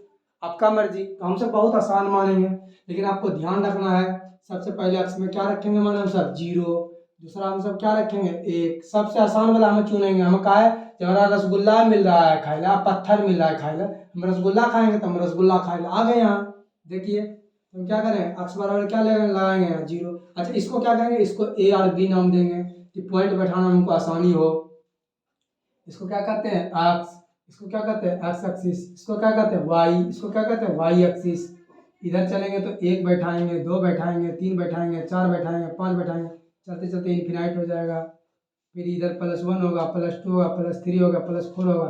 आपका मर्जी। तो हम सब बहुत आसान मानेंगे, लेकिन आपको ध्यान रखना है। सबसे पहले अक्स में क्या रखेंगे, माने हम सब जीरो। दूसरा हम सब क्या रखेंगे, 1। सबसे आसान वाला हम चुनेंगे। हम कहा है जब हमारा रसगुल्ला मिल रहा है खाए ला, पत्थर मिल रहा है खाए ला, हम रसगुल्ला खाएंगे तो हम रसगुल्ला खाए ला आ गए यहाँ। देखिए हम क्या करें, अक्स बराबर क्या लगाएंगे यहाँ, जीरो। अच्छा, इसको क्या कहेंगे, इसको ए और बी नाम देंगे कि पॉइंट बैठाना हमको आसानी हो। इसको क्या कहते हैं, एक्स। इसको क्या कहते हैं, एक्स एक्सिस। इसको क्या कहते हैं, वाई। इसको क्या कहते हैं, वाई एक्सिस। इधर चलेंगे तो 1 बैठाएंगे, 2 बैठाएंगे, 3 बैठाएंगे, 4 बैठाएंगे, 5 बैठाएंगे, चलते चलते इन्फिनाइट हो जाएगा। फिर इधर +1 होगा, +2 होगा, +3 होगा, +4 होगा,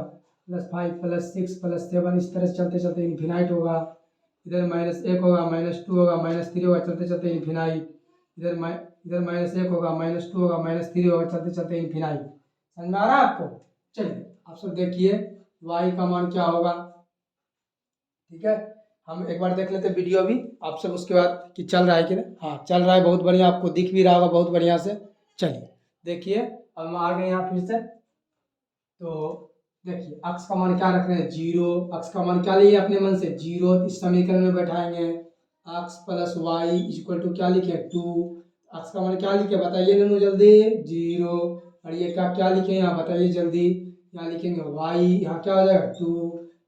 +5, +6, +7, इस तरह से चलते चलते इन्फिनाइट होगा। इधर -1 होगा, -2 होगा, -3 होगा, चलते चलते इन्फिनाइट। इधर -1 होगा, -2 होगा, -3 होगा, चलते चलते इन्फिनाइट। समझ में आ रहा है आपको? चलिए आप सब देखिए y का मान क्या होगा। ठीक है, हम एक बार देख लेते हैं वीडियो भी आप सब, उसके बाद कि चल रहा है कि नहीं। हाँ चल रहा है, बहुत बढ़िया, आपको दिख भी रहा होगा बहुत बढ़िया से। चलिए देखिए, अब हम आ गए यहाँ फिर से। तो देखिए अक्स का मान क्या रख रहे हैं, जीरो। अक्स का मान क्या लिए अपने मन से, जीरो। इस समीकरण में बैठाएंगे, X plus Y equal to क्या लिखे, 2। अक्स का मान क्या लिखे बताइए ननू जल्दी, जीरो। और ये क्या क्या लिखे यहाँ बताइए जल्दी, यहाँ लिखेंगे वाई, यहाँ क्या हो जाएगा 2।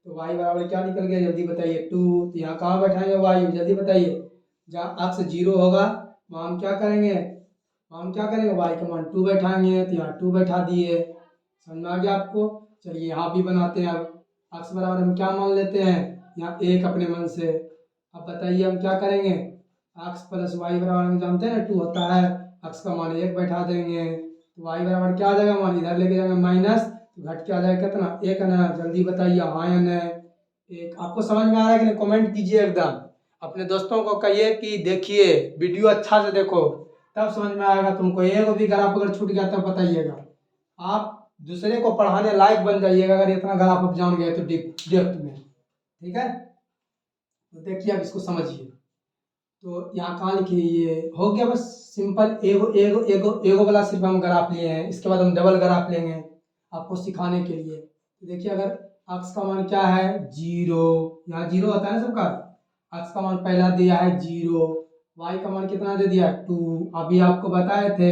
तो वाई बराबर क्या निकल गया जल्दी बताइए, 2। तो यहाँ कहाँ बैठाएंगे वाई, जल्दी बताइए। जहाँ अक्स जीरो होगा वहाँ हम क्या करेंगे, हम क्या करेंगे, वाई का मान 2 बैठाएंगे, तो यहाँ 2 बैठा दिए। समझ में आ गया आपको? चलिए यहाँ भी बनाते हैं। अब अक्स बराबर हम क्या मान लेते हैं, यहाँ 1 अपने मन से। अब बताइए हम क्या करेंगे, एक्स प्लस वाई बराबर हम जानते हैं ना 2 होता है, एक्स का मान 1 बैठा देंगे, तो वाई बराबर क्या आ जाएगा मान, इधर लेके जाएंगे माइनस, तो घट के आ जाएगा कितना, 1 ना। जल्दी बताइए हाँ या नहीं। 1। आपको समझ में आ रहा है कि नहीं, कमेंट कीजिए एकदम। अपने दोस्तों को कहिए कि देखिए वीडियो अच्छा से देखो, तब समझ में आएगा तुमको। एक भी ग्राफ अगर छूट गया तब बताइएगा। आप दूसरे को पढ़ाने लायक बन जाइएगा अगर इतना ग्राफ आप जान गए तो डेप्थ में। ठीक है, तो देखिए अब इसको समझिए। तो यहाँ कहाँ लिखिए, ये हो गया बस सिंपल। एगो एगो एगो एगो वाला सिर्फ हम ग्राफ लिए हैं, इसके बाद हम डबल ग्राफ लेंगे आपको सिखाने के लिए। तो देखिए अगर अक्स का मान क्या है, जीरो, यहाँ जीरो होता है ना सबका। अक्स का मान पहला दिया है जीरो, वाई का मान कितना दे दिया 2। अभी आपको बताए थे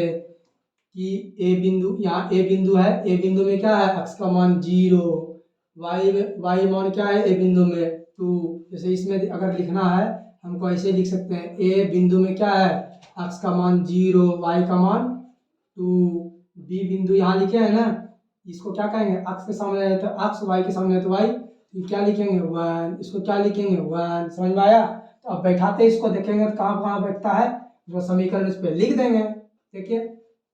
कि ए बिंदु, यहाँ ए बिंदु है, ए बिंदु में क्या है, अक्स का मान जीरो, वाई मान क्या है ए बिंदु में 2। जैसे इसमें अगर लिखना है हमको ऐसे लिख सकते हैं, ए बिंदु में क्या है, अक्स का मान जीरो, वाई का मान 2। बी बिंदु यहाँ लिखे हैं ना, इसको क्या कहेंगे, अक्स के सामने है तो अक्स, वाई के सामने है तो वाई, तो क्या लिखेंगे 1, इसको क्या लिखेंगे 1। समझ में आया। तो अब बैठाते इसको देखेंगे तो कहाँ कहाँ बैठता है, जो समीकरण इस पर लिख देंगे। देखिए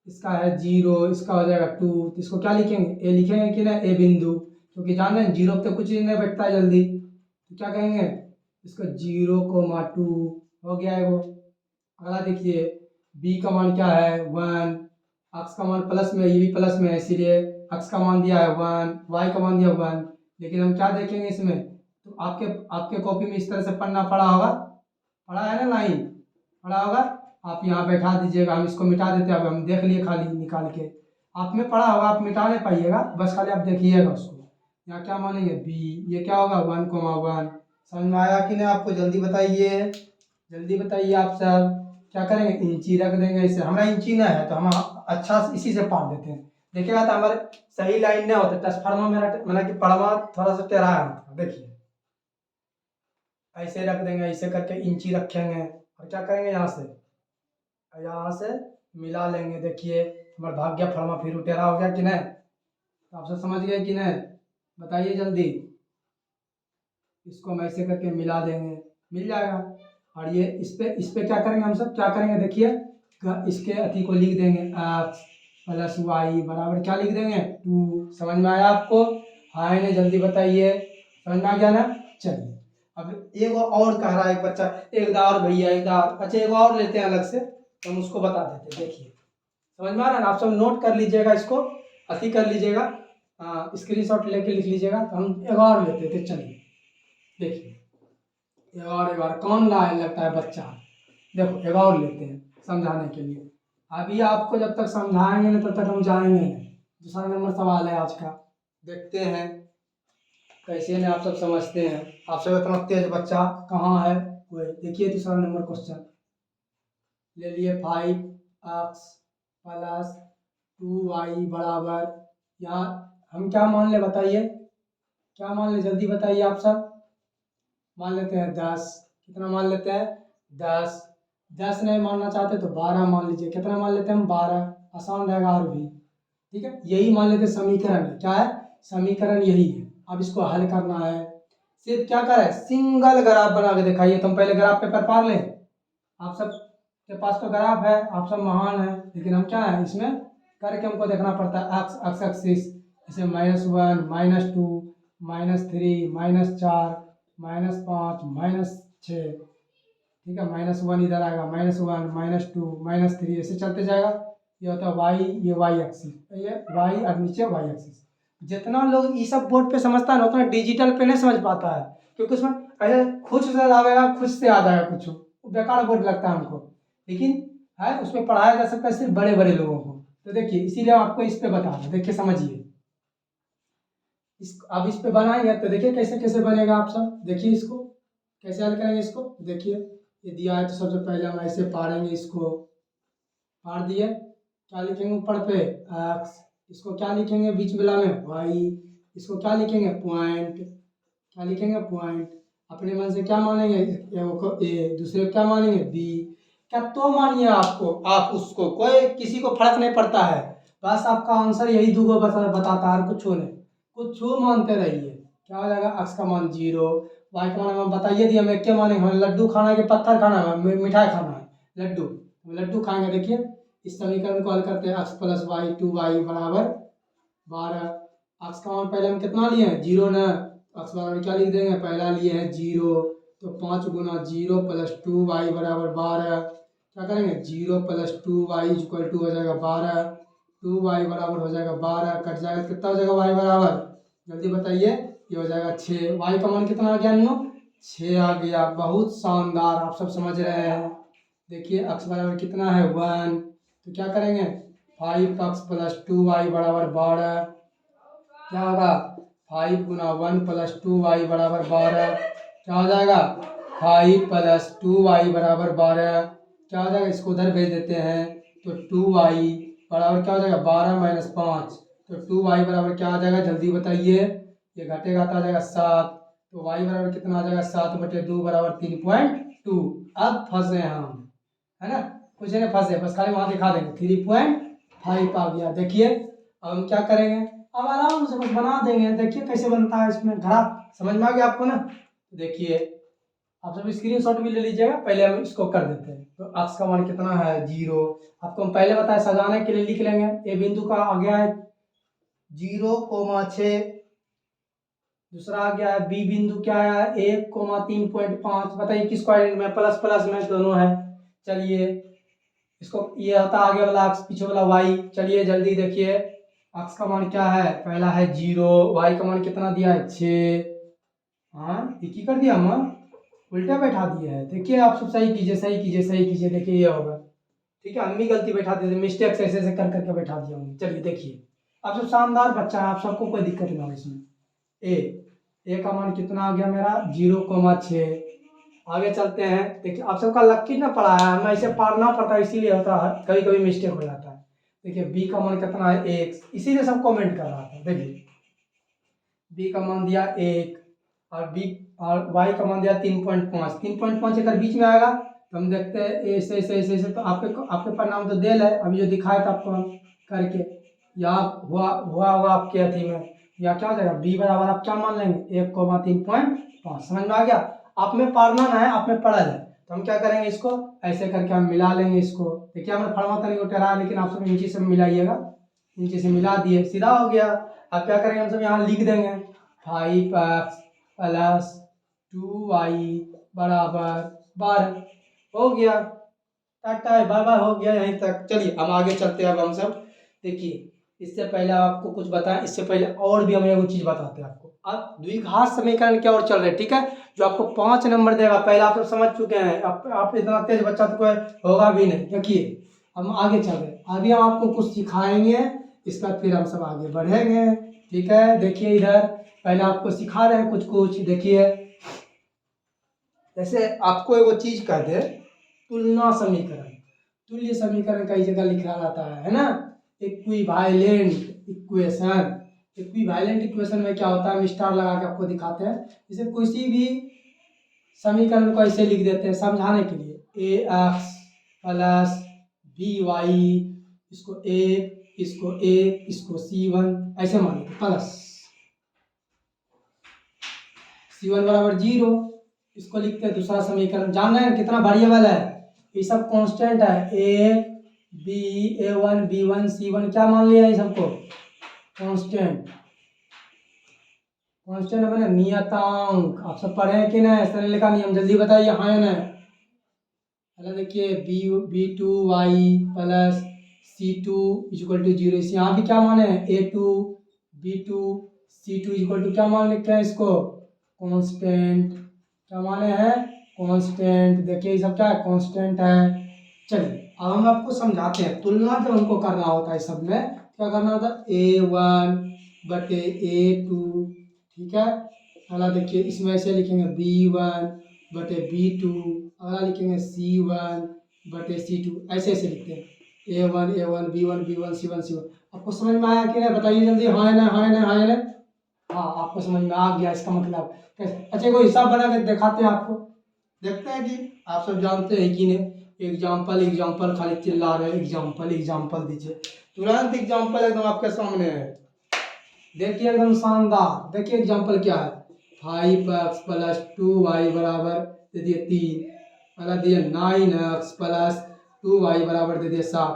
इसका है 0, इसका हो जाएगा 2, तो इसको क्या लिखेंगे, ए लिखेंगे कि ना, ए बिंदु, क्योंकि जान रहे हैं 0 पे कुछ नहीं बैठता है जल्दी, तो क्या कहेंगे इसका 0,2 हो गया है वो। अगला देखिए बी का मान क्या है 1, अक्स का मान प्लस में, ये भी प्लस में है इसीलिए अक्स का मान दिया है 1, वाई का मान दिया 1। लेकिन हम क्या देखेंगे इसमें, तो आपके आपके कॉपी में इस तरह से पन्ना पड़ा होगा, पड़ा है ना, लाइन पड़ा होगा, आप यहाँ बैठा दीजिएगा, हम इसको मिटा देते हैं। अब हम देख लिए खाली निकाल के, आप में पड़ा होगा, आप मिटा नहीं पाइएगा, बस खाली आप देखिएगा उसको। यहाँ क्या मानेंगे बी, ये क्या होगा 1,1। समझ में आया कि नहीं आपको, जल्दी बताइए, जल्दी बताइए आप सब। क्या करेंगे, इंची रख देंगे इसे, हमारा इंची ना है तो हम अच्छा इसी से पार देते हैं। देखिएगा तो हमारे सही लाइन नहीं होता, ट्रांसफार्मर मेरा मतलब कि पड़वा थोड़ा सा टेढ़ा है। देखिए ऐसे रख देंगे, ऐसे करके इंची रखेंगे और क्या करेंगे यहाँ से मिला लेंगे। देखिए हमारा भाग गया फड़वा, फिर टेढ़ा हो गया कि नहीं, तो आप सब समझ गए कि नहीं, बताइए जल्दी। इसको हम ऐसे करके मिला देंगे, मिल जाएगा। और ये इस पे क्या करेंगे, हम सब क्या करेंगे, देखिए इसके अति को लिख देंगे एक्स प्लस वाई बराबर क्या लिख देंगे 2। समझ में आया आपको, हाँ नहीं, जल्दी बताइए, समझ में आ गया ना। चलिए अब एक और कह रहा है एक बच्चा, एक दार भैया एक दार, अच्छा एक और लेते हैं अलग से, तो हम उसको बता देते हैं। देखिए समझ में आ रहा है ना, आप सब नोट कर लीजिएगा, इसको अति कर लीजिएगा, स्क्रीनशॉट लेके लिख लीजिएगा। तो हम एक और लेते थे, चलिए देखिए एक और कौन लाए लगता है बच्चा, देखो एक और लेते हैं समझाने के लिए। अभी आपको जब तक समझाएंगे ना तब तक हम जाएंगे नहीं। दूसरा नंबर सवाल है आज का, देखते हैं कैसे ने आप सब समझते हैं। आप सब इतना तेज बच्चा कहाँ है कोई, देखिए दूसरा नंबर क्वेश्चन ले लिए 5x प्लस 2y बराबर, यहाँ हम क्या मान ले बताइए, क्या मान ले जल्दी बताइए आप सब। मान लेते हैं 10, कितना मान लेते हैं 10, 10 नहीं मानना चाहते तो 12 मान लीजिए, कितना मान लेते हैं हम 12, आसान रहेगा और भी, ठीक है। यही मान लेते समीकरण है, क्या है समीकरण यही है। अब इसको हल करना है, सिर्फ क्या करें सिंगल ग्राफ बना के दिखाइए। तो हम पहले ग्राफ पेपर पार लें, आप सब के पास तो ग्राफ है, आप सब महान है, लेकिन हम क्या है इसमें करके हमको देखना पड़ता है एक्स एक्सिस, जैसे -1 -2 -3 -4 -5 -6, ठीक है, -1 इधर आएगा, -1 -2 -3 ऐसे चलते जाएगा। ये होता है वाई, ये वाई एक्सिस, ये वाई और नीचे वाई एक्सिस। जितना लोग ये सब बोर्ड पे समझता है ना उतना डिजिटल पे नहीं समझ पाता है, क्योंकि उसमें पहले खुद से आएगा, खुद से आ जाएगा, कुछ बेकार बोर्ड लगता है हमको, लेकिन है उसमें पढ़ाया जा सकता है सिर्फ बड़े बड़े लोगों को। तो देखिए इसीलिए आपको इस पे बता रहा हूँ, देखिए समझिए अब इस पे बनाएंगे तो देखिए कैसे कैसे बनेगा। आप सब देखिए इसको कैसे हल करेंगे इसको। देखिए ये दिया है तो सबसे पहले हम ऐसे पारेंगे, इसको पार दिए, क्या लिखेंगे ऊपर पे एक्स, इसको क्या लिखेंगे बीच में में वाई, इसको क्या लिखेंगे पॉइंट, क्या लिखेंगे पॉइंट। अपने मन से क्या मानेंगे ए, दूसरे को क्या मानेंगे बी, क्या तो मानिए आपको, आप उसको, कोई किसी को फर्क नहीं पड़ता है, बस आपका आंसर यही दो बताता है, कुछ नहीं, कुछ मानते रहिए। क्या हो जाएगा एक्स का मान 0, वाई का मान हम बताइए दिए, हमें क्या मानेंगे, हमें लड्डू खाना है कि पत्थर खाना है, मिठाई खाना है लड्डू, लड्डू खाएंगे। देखिए इस समीकरण को हल करते हैं, एक्स प्लस वाई 2y बराबर 12। एक्स का मान पहले हम कितना लिए हैं 0 ना, एक्स बराबर क्या लिख देंगे, पहला लिए हैं 0, तो 5 गुना 0 प्लस 2y बराबर 12। क्या करेंगे 0 प्लस 2y इक्वल टू हो जाएगा 12, 2y बराबर हो जाएगा 12, कट जाएगा कितना हो जाएगा y बराबर, जल्दी बताइए, ये हो जाएगा 6। y का मान कितना आ गया नो 6 आ गया, बहुत शानदार, आप सब समझ रहे हैं। देखिए x बराबर कितना है 1, तो क्या करेंगे 5x प्लस 2y बराबर 12, क्या होगा 5 गुना 1 प्लस 2y बराबर 12, क्या हो जाएगा 5 प्लस 2y बराबर 12, क्या हो जाएगा इसको उधर भेज देते हैं, तो 2y बराबर क्या हो जाएगा 12 माइनस 5, तो 2y बराबर क्या आ जाएगा जल्दी बताइए, ये घटेगा तो आ जाएगा 7, तो y बराबर कितना आ जाएगा 7/2 बराबर 3.2। अब फंसे हम, है ना, कुछ नहीं फंसे, बस खाली वहां दिखा देंगे 3.5 आ गया। देखिए अब हम क्या करेंगे, अब आराम से बस बना देंगे। देखिए कैसे बनता है इसमें ग्राफ, समझ में आ गया आपको ना। देखिए आप सब स्क्रीनशॉट भी ले लीजिएगा। पहले हम इसको कर देते हैं। तो x का मान कितना है 0। आपको हम पहले बताया सजाने के लिए लिख लेंगे। ए बिंदु का आ गया है 0,6। दूसरा आ गया है बी बिंदु क्या है 1,3.5। बताइए किसको आइडेंट में, प्लस प्लस में दोनों है। चलिए इसको ये होता है आगे वाला x पीछे वाला y। चलिए जल्दी देखिए x का मान क्या है, पहला है 0, y का मान कितना दिया है 6। हाँ एक ही कर दिया हम, उल्टा बैठा दिया है। देखिए आप सब सही कीजिए सही कीजिए सही कीजिए। देखिए ये होगा ठीक है, हम भी गलती बैठा देते, मिस्टेक से ऐसे कर करके बैठा दिया हूँ। चलिए देखिए आप सब शानदार बच्चा है, आप सबको कोई दिक्कत ना हो इसमें। ए का मान कितना आ गया मेरा 0,6। आगे चलते हैं। देखिए आप सबका लकी ना पड़ा है, हमें ऐसे पढ़ना पड़ता है इसीलिए होता है, कभी कभी मिस्टेक हो जाता है। देखिए बी का मान कितना है 1, इसीलिए सब कमेंट कर रहा था। देखिए बी का मान दिया 1 और बी और वाई का मान दिया 3.5। 3.5 अगर बीच में आएगा तो हम देखते हैं ऐसे ऐसे ऐसे ऐसे। तो आपके परिणाम तो देल है, अभी जो दिखाया था आपको हम करके, या हुआ हुआ हुआ आपके अथी में, या क्या हो जाएगा बी बराबर आप क्या मान लेंगे 1,3.5। समझ में आ गया। आप में पढ़ना ना है, आप में पढ़ा है। तो हम क्या करेंगे इसको ऐसे करके हम मिला लेंगे इसको। देखिए हमने फॉर्मूला नहीं उठा, लेकिन आप सब नीचे से मिलाइएगा। नीचे से मिला दिए, सीधा हो गया। अब क्या करेंगे हम सब यहाँ लिख देंगे 5x प्लस 2y बराबर 12। हो गया, टाटा बाय बाय, हो गया यहीं तक। चलिए हम आगे चलते हैं। अब हम सब देखिए इससे पहले आपको कुछ बताएं, इससे पहले और भी हम एक चीज बताते हैं आपको। अब द्विघात समीकरण क्या और चल रहे हैं, ठीक है, जो आपको 5 नंबर देगा। पहले आप सब समझ चुके हैं, आप इतना तेज बच्चा तो कोई होगा भी नहीं। देखिए हम आगे चल रहे हैं, अभी हम आपको कुछ सिखाएंगे, इसके बाद फिर हम सब आगे बढ़ेंगे। ठीक है देखिए इधर पहले आपको सिखा रहे हैं कुछ कुछ। देखिए जैसे आपको एगो चीज कहते हैं तुलना समीकरण। तुल्य समीकरण कई जगह लिखा जाता है ना। Equivalent equation. इक्विवेलेंट इक्वेशन में क्या होता है, हम स्टार लगा के आपको दिखाते हैं। जैसे किसी भी समीकरण को ऐसे लिख देते हैं समझाने के लिए, ए एक्स प्लस बी वाई, इसको ए इसको C1 ऐसे मान लेते, प्लस C1 बराबर 0, इसको लिखते हैं दूसरा समीकरण। जान रहे हैं कितना वेरिएबल है, ये सब कांस्टेंट है। A1 B1 C1 क्या मान लिया है सबको कांस्टेंट। कांस्टेंट मैंने नियतांक। आप सब पढ़े हैं कि नहीं, सरल का नियम जल्दी बताइए हाँ या नहीं। पहले देखिए B2y plus C2 equal to 0। इस यहाँ भी क्या माने A2 B2 C2 equal to क्या मान लिखते हैं इसको कांस्टेंट। क्या माने हैं कांस्टेंट। देखिए ये सब क्या है कांस्टेंट है। चलिए अब हम आपको समझाते हैं तुलना जब हमको करना होता है सब में क्या करना होता है A1 बटे A2। ठीक है, अगला देखिए इसमें ऐसे लिखेंगे B1 बटे B2, अगला लिखेंगे C1 बटे C2। ऐसे ऐसे लिखते हैं A1 B1 B1 C1 C1। आपको समझ में आया कि नहीं बताइए जल्दी हाँ या नहीं हाँ या नहीं हाँ या नहीं। हाँ आपको समझ में आ गया, इसका मतलब कैसे। अच्छा कोई हिसाब बना के दिखाते हैं आपको, देखते हैं कि आप सब जानते हैं कि नहीं। एग्जाम्पल एग्जाम्पल खाली चिल्ला रहे एग्जाम्पल एग्जाम्पल दीजिए, तुरंत एग्जाम्पल एकदम आपके सामने है। देखिए एकदम शानदार। देखिए एग्जाम्पल क्या है 5x प्लस 2y बराबर दे दिए 3, अगला दिए 9x प्लस 2y बराबर दे दिए 7।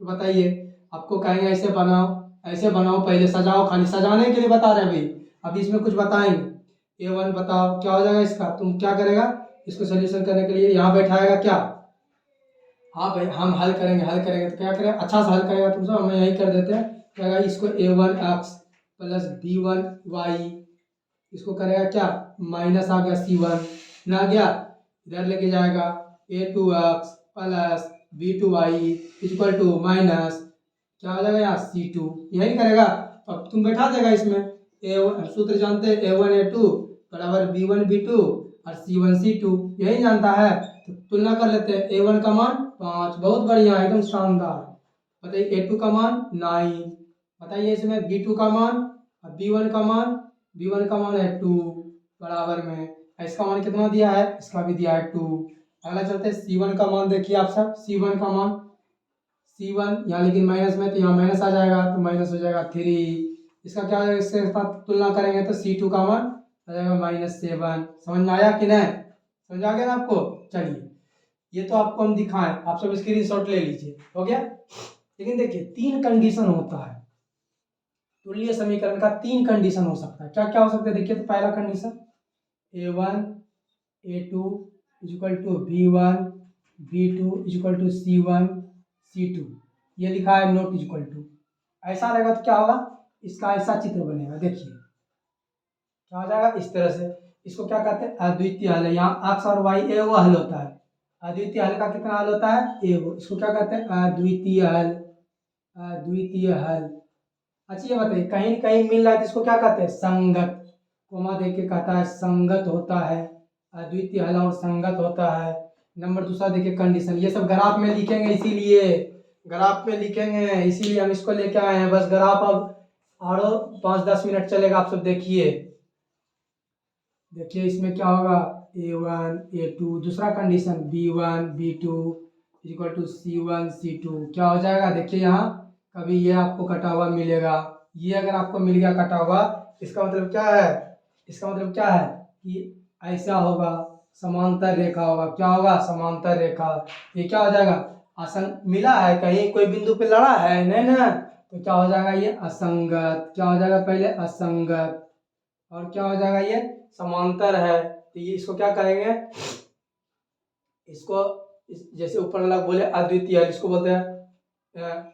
तो बताइए आपको कहेंगे ऐसे बनाओ पहले सजाओ, खाली सजाने के लिए बता रहे हैं भाई। अभी इसमें कुछ बताएंगे। A1 बताओ क्या हो जाएगा इसका, तुम क्या करेगा इसको सोल्यूशन करने के लिए यहाँ बैठाएगा क्या। हाँ भाई हम हल करेंगे तो क्या करें अच्छा से हल करेगा तुम सब, हम यही कर देते हैं। क्या इसको A1x प्लस B1y, इसको करेगा क्या माइनस आ गया C1 ना गया, इधर लेके जाएगा A2x plus B2y equal to minus क्या हो जाएगा यहाँ C2, यही करेगा। तो अब तुम बैठा देगा इसमें A1 सूत्र जानते हैं A1 A2 बराबर B1 B2 और C1 C2 यही जानता है। तो तुलना कर लेते हैं A1 का मान 5, बहुत बढ़िया एकदम शानदार। बताइए A2 का मान 9, बताइए इसमें B2 का मान और B1 का मान है 2 बराबर में, इसका मान कितना दिया है इसका भी दिया है 2। अगला चलते हैं C1 का मान। देखिए आप सब C1 का मान C1 यहाँ लेकिन माइनस में तो यहाँ माइनस आ जाएगा तो माइनस हो जाएगा 3 इसका क्या हो जाएगा, इसके साथ तुलना करेंगे तो C2 का मान आ जाएगा -7। समझ में आया कि नहीं, समझ आ गया ना आपको। चलिए ये तो आपको हम दिखाएं, आप सब स्क्रीनशॉट ले लीजिए, हो गया। लेकिन देखिए 3 कंडीशन होता है तुल्य समीकरण का, 3 कंडीशन हो सकता है। क्या क्या हो सकता है देखिए, तो पहला condition A1 A2 equal to B1 B2 equal to C1 C2, ये लिखा है नॉट इक्वल टू। ऐसा रहेगा तो क्या होगा, इसका ऐसा चित्र बनेगा, देखिए क्या हो जाएगा इस तरह से। इसको क्या कहते हैं, अद्वितीय हल है। यहाँ x और y एगो हल होता है, अद्वितीय हल का कितना हल होता है, एगो। इसको क्या कहते हैं, अद्वितीय हल, अद्वितीय हल। अच्छा ये बताइए, कहीं कहीं मिल रहा है तो इसको क्या कहते हैं, संगत। कोमा देख के कहता है संगत होता है, अद्वितीय हल और संगत होता है। नंबर दूसरा देखिए कंडीशन, ये सब ग्राफ में लिखेंगे, इसीलिए ग्राफ में लिखेंगे, इसीलिए हम इसको लेके आए हैं। बस ग्राफ अब और 5-10 मिनट चलेगा, आप सब देखिए। देखिए इसमें क्या होगा, A1 A2, दूसरा condition B1 B2 equal to C1 C2, क्या हो जाएगा देखिए यहाँ, कभी ये आपको कटा हुआ मिलेगा, ये अगर आपको मिल गया कटा हुआ, इसका मतलब क्या है, इसका मतलब क्या है कि ऐसा होगा, समांतर रेखा होगा। क्या होगा, समांतर रेखा। ये क्या हो जाएगा, असंग मिला है, कहीं कोई बिंदु पे लड़ा है नहीं ना, तो क्या हो जाएगा ये असंगत। क्या हो जाएगा, पहले असंगत, और क्या हो जाएगा ये समांतर है। तो ये इसको क्या कहेंगे, इसको जैसे ऊपर वाला बोले अद्वितीय हल, इसको बोलते हैं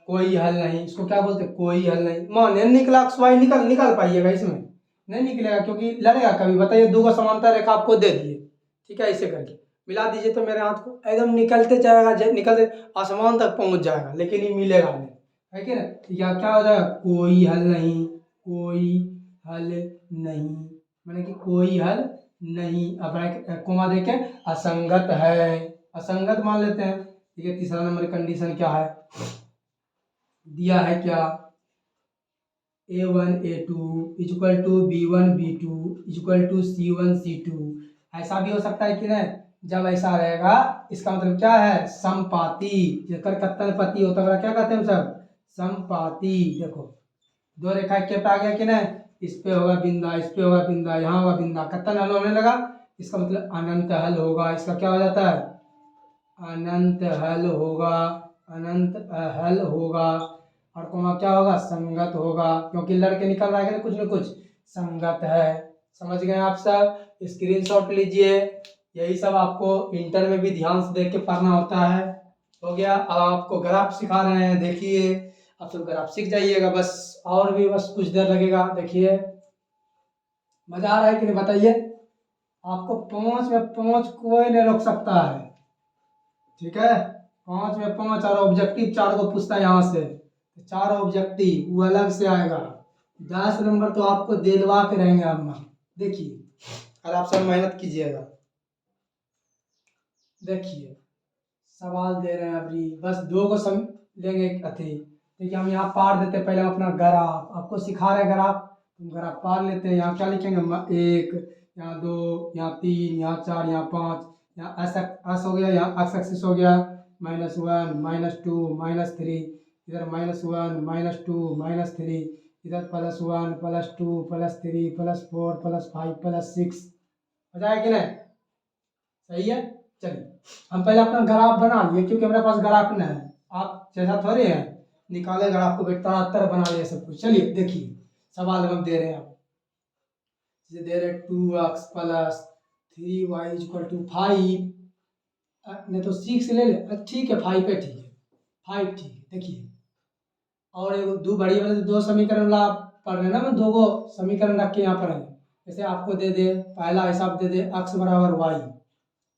कोई हल नहीं। इसको क्या बोलते हैं, कोई हल नहीं। मान निकला XY, निकल पाइएगा इसमें, नहीं निकलेगा क्योंकि लड़ेगा कभी। बताइए दो का समांतर रेखा आपको दे दिए, ठीक है, ऐसे करके मिला दीजिए तो मेरे हाथ को एकदम निकलते जाएगा, निकलते आसमान तक पहुंच जाएगा, लेकिन ये मिलेगा नहीं, है कि ना। या क्या हो जाएगा, कोई हल नहीं, कोई हल नहीं, मैंने कि कोई हल नहीं। अब कोमा देखे असंगत है, असंगत मान लेते हैं। ठीक है, तीसरा नंबर कंडीशन क्या है, दिया है क्या, A1 A2 equal to B1 B2 equal to C1 C2। ऐसा भी हो सकता है कि नहीं, जब ऐसा रहेगा इसका मतलब क्या है, समपाती, जेकर कत्तन पति होता है क्या कहते हैं हम सब, समपाती। देखो दो रेखा के पे आ गया कि नहीं, इस पे होगा बिंदा, इस पे होगा बिंदा, यहाँ होगा बिंदा, कत्तन हल होने लगा, इसका मतलब अनंत हल होगा। इसका क्या हो जाता है, अनंत हल होगा, अनंत हल होगा। और कोमा क्या होगा, संगत होगा, क्योंकि लड़के निकल रहा है ना कुछ न कुछ, संगत है। समझ गए आप सब, स्क्रीनशॉट लीजिए। यही सब आपको इंटर में भी ध्यान से देख के पढ़ना होता है। हो गया, अब आपको ग्राफ सिखा रहे हैं, देखिए आप सब ग्राफ सीख जाइएगा बस, और भी बस कुछ देर लगेगा। देखिए मजा आ रहा है कि नहीं बताइए, आपको 5 में 5 कोई नहीं रोक सकता है, ठीक है। 5 में 5, और ऑब्जेक्टिव 4 को पूछता है यहाँ से, 4 ऑब्जेक्टिव वो अलग से आएगा। 10 नंबर तो आपको दिलवा के रहेंगे हम, देखिए और आप सब मेहनत कीजिएगा। देखिए सवाल दे रहे हैं अभी, बस 2 को सम लेंगे अथी। देखिए हम यहाँ पार देते हैं, पहले हम अपना ग्राफ आपको सिखा रहे हैं, ग्राफ ग्राफ पार लेते हैं। यहाँ क्या लिखेंगे, 1, यहाँ 2, यहाँ 3, यहाँ 4, यहाँ 5, यहाँ एस हो गया, यहाँ एक्स एक्सिस हो गया, -1 -2 -3, इधर -1 -2 -3, इधर +1 +2 +3 +4 +5 +6। हो जाएगा कि नहीं, सही है। चलिए हम पहले अपना ग्राफ बना लिए, क्योंकि हमारे पास ग्राफ नहीं है, आप जैसा थोड़े हैं निकाले ग्राफ को बेटा तरह बना लिया सब कुछ। चलिए देखिए सवाल हम दे रहे हैं, आप जैसे दे रहे हैं 2x + 3y = 5, नहीं तो 6 ले ले, ठीक है 5 है, ठीक है 5 ठीक है। देखिए और एगो दो बड़ी वाले 2 समीकरण ला पढ़ रहे हैं ना, मैं 2 को समीकरण रख के यहाँ पर है। जैसे आपको दे दे पहला हिसाब दे दे x = y,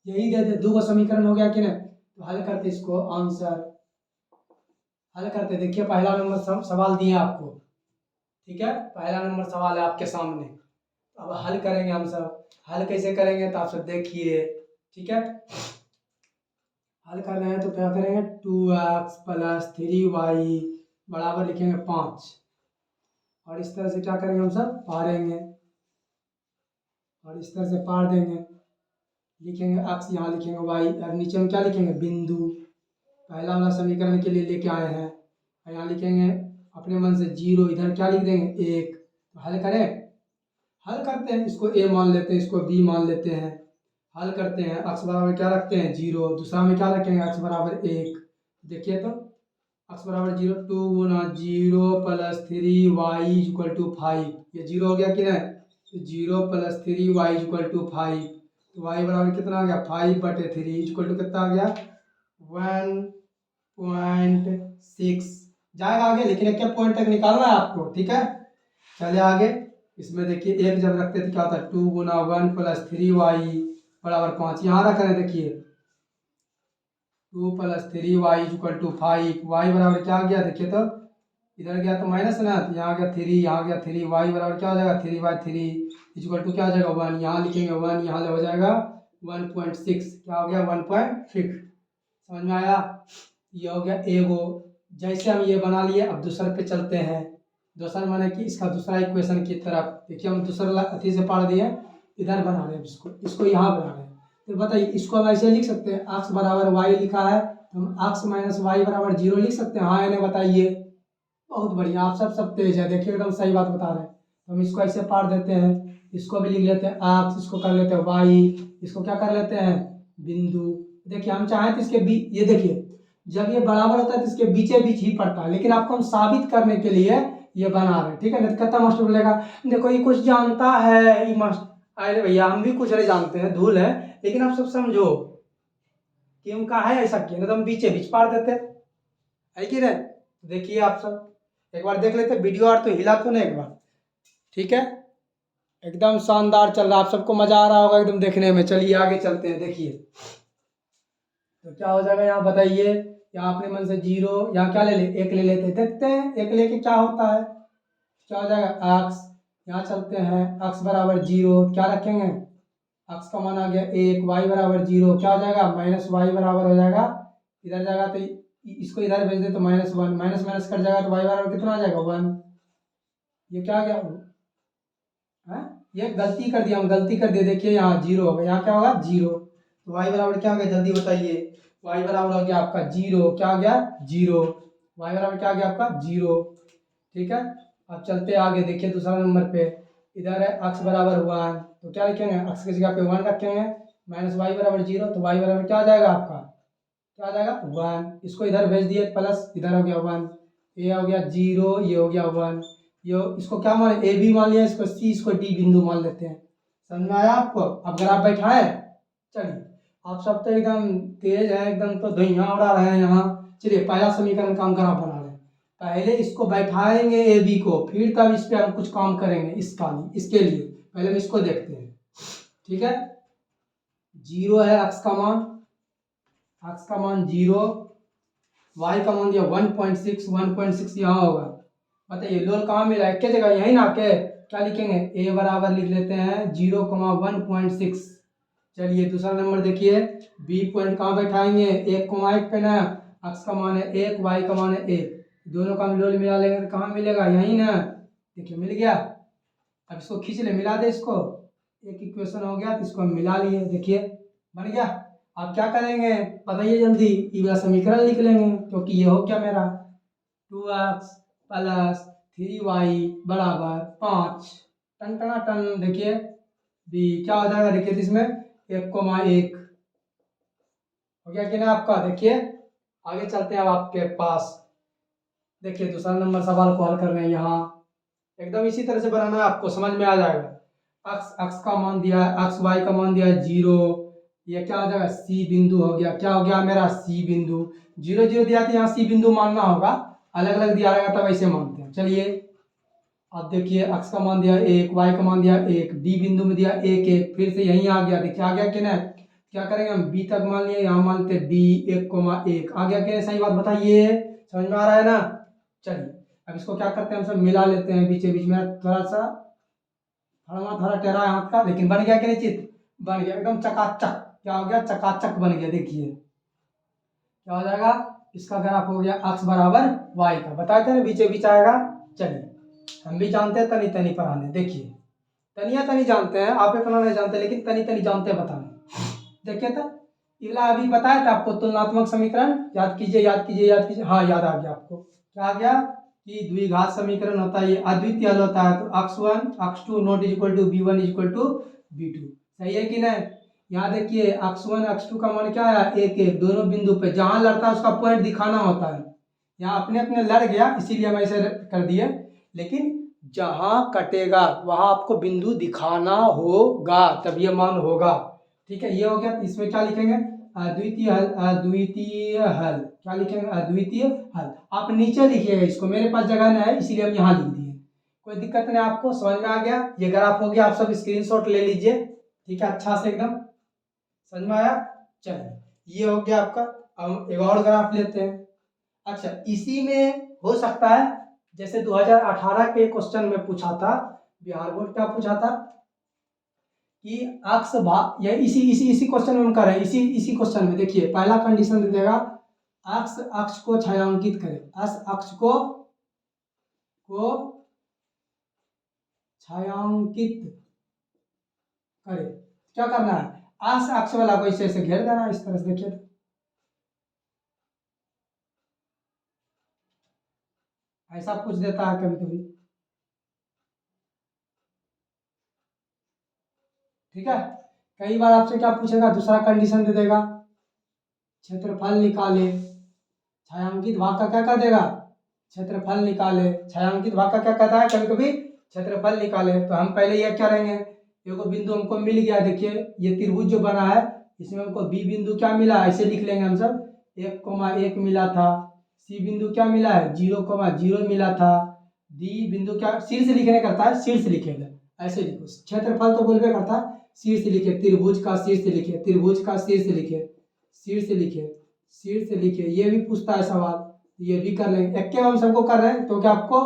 यही दे दे, 2 को समीकरण हो गया कि नहीं, तो हल करते इसको, आंसर हल करते। देखिए पहला नंबर सवाल दिए आपको, ठीक है, पहला नंबर सवाल है आपके सामने। अब हल करेंगे हम सब, हल कैसे करेंगे तो आप सब देखिए, ठीक है। हल कर रहे हैं तो क्या करेंगे, 2x + 3y बराबर लिखेंगे 5, और इस तरह से क्या करेंगे हम सब पारेंगे, और इस तरह से पार देंगे। लिखेंगे x, यहाँ लिखेंगे y, और नीचे में क्या लिखेंगे, बिंदु। पहला वाला समीकरण के लिए लेके आए हैं, और यहाँ लिखेंगे अपने मन से 0, इधर क्या लिख देंगे 1, हल करें, हल करते हैं, इसको ए मान लेते हैं, इसको बी मान लेते हैं, हल करते हैं। एक्स बराबर क्या रखते हैं 0, दूसरा में क्या रखेंगे एक्स बराबर 1। देखिए तो एक्स बराबर 0, 2 गुना 0 प्लस 3y इक्वल टू 5, ये 0 हो गया कि नहीं, तो 0 प्लस 3y इक्वल टू 5, तो y बराबर कितना आ गया 5/3 इक्वल टू कितना आ गया 1.6 जाएगा आगे, लेकिन एक पॉइंट तक निकालना है आपको, ठीक है। चलिए आगे, इसमें देखिए एक जब रखते तो क्या होता है 2 गुना 1 प्लस 3y बराबर 5, यहाँ रख रहे हैं देखिए 2 plus 3y equal to 5, y बराबर क्या आ गया देखिए तो इधर गया तो माइनस ना, तो यहाँ गया 3, यहाँ गया 3, y बराबर क्या हो जाएगा 3/3 इक्वल टू क्या हो जाएगा 1, यहाँ लिखेंगे 1, यहाँ हो जाएगा 1.6, क्या हो गया 1.6। समझ में आया, ये हो गया एगो। जैसे हम ये बना लिए, अब दूसरे पे चलते हैं। दूसरा माने कि इसका दूसरा इक्वेशन की तरफ देखिए, हम दूसरा अथी से पढ़ दिए, इधर बना रहे हैं, इसको यहाँ बना रहे हैं। तो बताइए इसको हम ऐसे लिख सकते हैं, एक्स बराबर वाई लिखा है तो हम एक्स माइनस वाई बराबर 0 लिख सकते हैं, हाँ या नहीं बताइए। बहुत बढ़िया, आप सब तेज है, देखिए एकदम सही बात बता रहे हैं। तो हम इसको ऐसे पढ़ देते हैं, इसको भी लिख लेते हैं एक्स, इसको कर लेते हैं वाई, इसको क्या कर लेते हैं बिंदु। देखिए हम चाहें तो इसके बीच, ये देखिए जब ये बराबर होता है तो इसके बीचे बीच ही पड़ता है, लेकिन आपको हम साबित करने के लिए ये बना रहे हैं, ठीक है। नहीं तो कहता मास्टर बोलेगा देखो ये कुछ जानता है, ये मास्टर, अरे भैया हम भी कुछ नहीं जानते हैं, धूल है, लेकिन आप सब समझो कि उनका है ऐसा क्यों, नहीं तो हम बीचे बीच पाड़ देते है कि नहीं। देखिए आप सब एक बार देख लेते वीडियो, और तो हिला तो नहीं एक बार, ठीक है। एकदम शानदार चल रहा है, आप सबको मजा आ रहा होगा एकदम देखने में। चलिए आगे चलते हैं, देखिए तो क्या हो जाएगा यहाँ बताइए, यहाँ अपने मन से 0, यहाँ क्या ले ले 1 ले लेते हैं, देखते हैं 1 लेके क्या होता है, क्या हो जाएगा एक्स। यहाँ चलते हैं एक्स बराबर 0, क्या रखेंगे एक्स का मान आ गया 1, वाई बराबर 0, क्या हो जाएगा माइनस वाई बराबर हो जाएगा, इधर जाएगा तो इसको इधर भेज दे तो -1, माइनस माइनस कट जाएगा तो वाई बराबर कितना आ जाएगा 1। ये क्या आ गया है, ये गलती कर दिया, हम गलती कर दिए, देखिए यहाँ 0 होगा, यहाँ क्या होगा 0, तो वाई बराबर क्या हो गया जल्दी बताइए, वाई बराबर हो गया आपका 0, क्या हो गया 0, वाई बराबर क्या हो गया आपका 0, ठीक है। अब चलते आगे, देखिए दूसरा नंबर पे इधर है एक्स बराबर 1, तो क्या लिखेंगे एक्स की जगह पे 1 रखेंगे, माइनस वाई बराबर 0, तो वाई बराबर क्या आ जाएगा आपका, क्या आ जाएगा 1, इसको इधर भेज दिए प्लस, इधर हो गया 1, ये हो गया 0, ये हो गया 1, ये इसको क्या मान ए बी मान लिया, इसको सी, इसको डी बिंदु मान लेते हैं। समझ में आया आपको, अब ग्राफ बैठाए। चलिए आप सब तो एकदम तेज है, एकदम तो धुइयां उड़ा रहे हैं यहाँ। चलिए पहला समीकरण का हम ग्राफ बना रहे हैं, पहले इसको बैठाएंगे ए बी को, फिर तब इस पे हम कुछ काम करेंगे, इसके लिए पहले हम इसको देखते हैं, ठीक है। 0 है एक्स का मान, एक्स का मान 0, वाई का मान दिया 1.6, 1.6 यहाँ होगा। बताइए लोल कहाँ मिला, एक जगह यही ना के, क्या लिखेंगे ए बराबर लिख लेते हैं 0,1.6। चलिए दूसरा नंबर देखिए, बी पॉइंट कहाँ बैठाएंगे 1,1 पे ना, एक्स का मान है 1, वाई का मान है 1, दोनों का हम लोल मिला लेंगे तो कहाँ मिलेगा यही ना, देखिए मिल गया। अब इसको खींच ले, मिला दे इसको, एक इक्वेशन हो गया तो इसको हम मिला लिए, देखिए बन गया। आप क्या करेंगे बताइए जल्दी, ये वाला समीकरण लिख लेंगे, क्योंकि ये हो क्या मेरा 2x प्लस 3y बराबर 5, टन टना टन, देखिए बी क्या हो जाएगा, देखिए तो इसमें 1,1 हो गया कि ना आपका। देखिए आगे चलते हैं अब आपके पास, देखिए दूसरा नंबर सवाल को हल कर रहे हैं, यहाँ एकदम इसी तरह से बनाना है आपको, समझ में आ जाएगा। एक्स एक्स का मान दिया है, एक्स वाई का मान दिया है 0, ये क्या हो जाएगा सी बिंदु हो गया, क्या हो गया मेरा सी बिंदु, 0 0 दिया तो यहाँ सी बिंदु मानना होगा, अलग अलग दिया रहेगा तब ऐसे मानते हैं। चलिए अब देखिए एक्स का मान दिया 1, वाई का मान दिया 1, डी बिंदु में दिया 1 1, फिर से यहीं आ गया, देखिए आ गया कि ना। क्या करेंगे हम बी तक मान लिए, यहाँ मानते डी 1,1 आ गया कि सही बात बताइए, समझ में आ रहा है ना। चलिए अब इसको क्या करते हैं हम सब मिला लेते हैं, बीचे बीच में थोड़ा सा थोड़ा टेढ़ा है हाथ का, लेकिन बन गया कि नहीं चित्र, बन गया एकदम चकाचक, क्या हो गया चकाचक बन गया। देखिए क्या हो जाएगा, इसका ग्राफ हो गया एक्स बराबर वाई का, बताए थे ना बीचे बीच आएगा। चलिए हम भी जानते हैं तनी तनी पढ़ाने, देखिए तनिया तनी जानते हैं, आप इतना नहीं जानते, लेकिन तनी तनी जानते हैं बताने। देखिए तो इला अभी बताया था आपको तुलनात्मक समीकरण, याद कीजिए याद कीजिए याद कीजिए, हाँ याद आ गया आपको, क्या आ गया कि द्विघात समीकरण होता है, ये अद्वितीय हल होता है। तो x1 x2 not is equal to b1 is equal to b2, सही है कि नहीं। यहाँ देखिए x1 x2 का मान क्या है, एक एक दोनों बिंदु पे जहां लड़ता है उसका पॉइंट दिखाना होता है। यहाँ अपने अपने लड़ गया इसीलिए हम ऐसे कर दिए, लेकिन जहां कटेगा वहां आपको बिंदु दिखाना होगा तब ये मान होगा, ठीक है। ये हो गया। इसमें क्या लिखेंगे, अद्वितीय हल, अद्वितीय हल क्या लिखेंगे, अद्वितीय हल। आप नीचे लिखिएगा इसको, मेरे पास जगह नहीं है इसीलिए हम यहाँ लिख दिए। कोई दिक्कत नहीं, आपको समझ में आ गया। ये ग्राफ हो गया, आप सब स्क्रीनशॉट ले लीजिए, ठीक है, अच्छा से एकदम समझ में आया। चलिए ये हो गया आपका। अब एक और ग्राफ लेते हैं। अच्छा, इसी में हो सकता है जैसे 2018 के क्वेश्चन में पूछा था, बिहार बोर्ड क्या पूछा था कि अक्ष भाग, या इसी इसी इसी क्वेश्चन में हम कर रहे हैं, इसी इसी क्वेश्चन में देखिए पहला कंडीशन दे देगा, अक्ष अक्ष को छायांकित करे, अक्ष को छायांकित करे। क्या करना है, अक्ष वाला को इसे ऐसे घेर देना, इस तरह से देखिए तो ऐसा पूछ देता है कभी कभी, ठीक है। कई बार आपसे क्या पूछेगा, दूसरा कंडीशन दे देगा, क्षेत्रफल निकाले, छायांकित भाग का क्या कर देगा, क्षेत्रफल निकाले। छायांकित भाग का क्या कहता है कभी कभी, क्षेत्रफल निकाले। तो हम पहले ये क्या करेंगे, देखो बिंदु हमको मिल गया, देखिए ये त्रिभुज जो बना है इसमें हमको बी बिंदु क्या मिला, ऐसे लिख लेंगे हम सब, 1,1 मिला था। सी बिंदु क्या मिला है, 0,0 मिला था। डी बिंदु क्या शीर्ष लिखने करता है, शीर्ष लिखेगा, ऐसे लिखो। क्षेत्रफल तो बोलबे करता है, शीर्ष लिखे, त्रिभुज का शीर्ष लिखे, त्रिभुज का शीर्ष लिखे, शीर्ष लिखे, शीर्ष लिखे। ये भी पूछता है सवाल, ये भी कर लेंगे। एक के हम सबको कर रहे हैं क्योंकि आपको,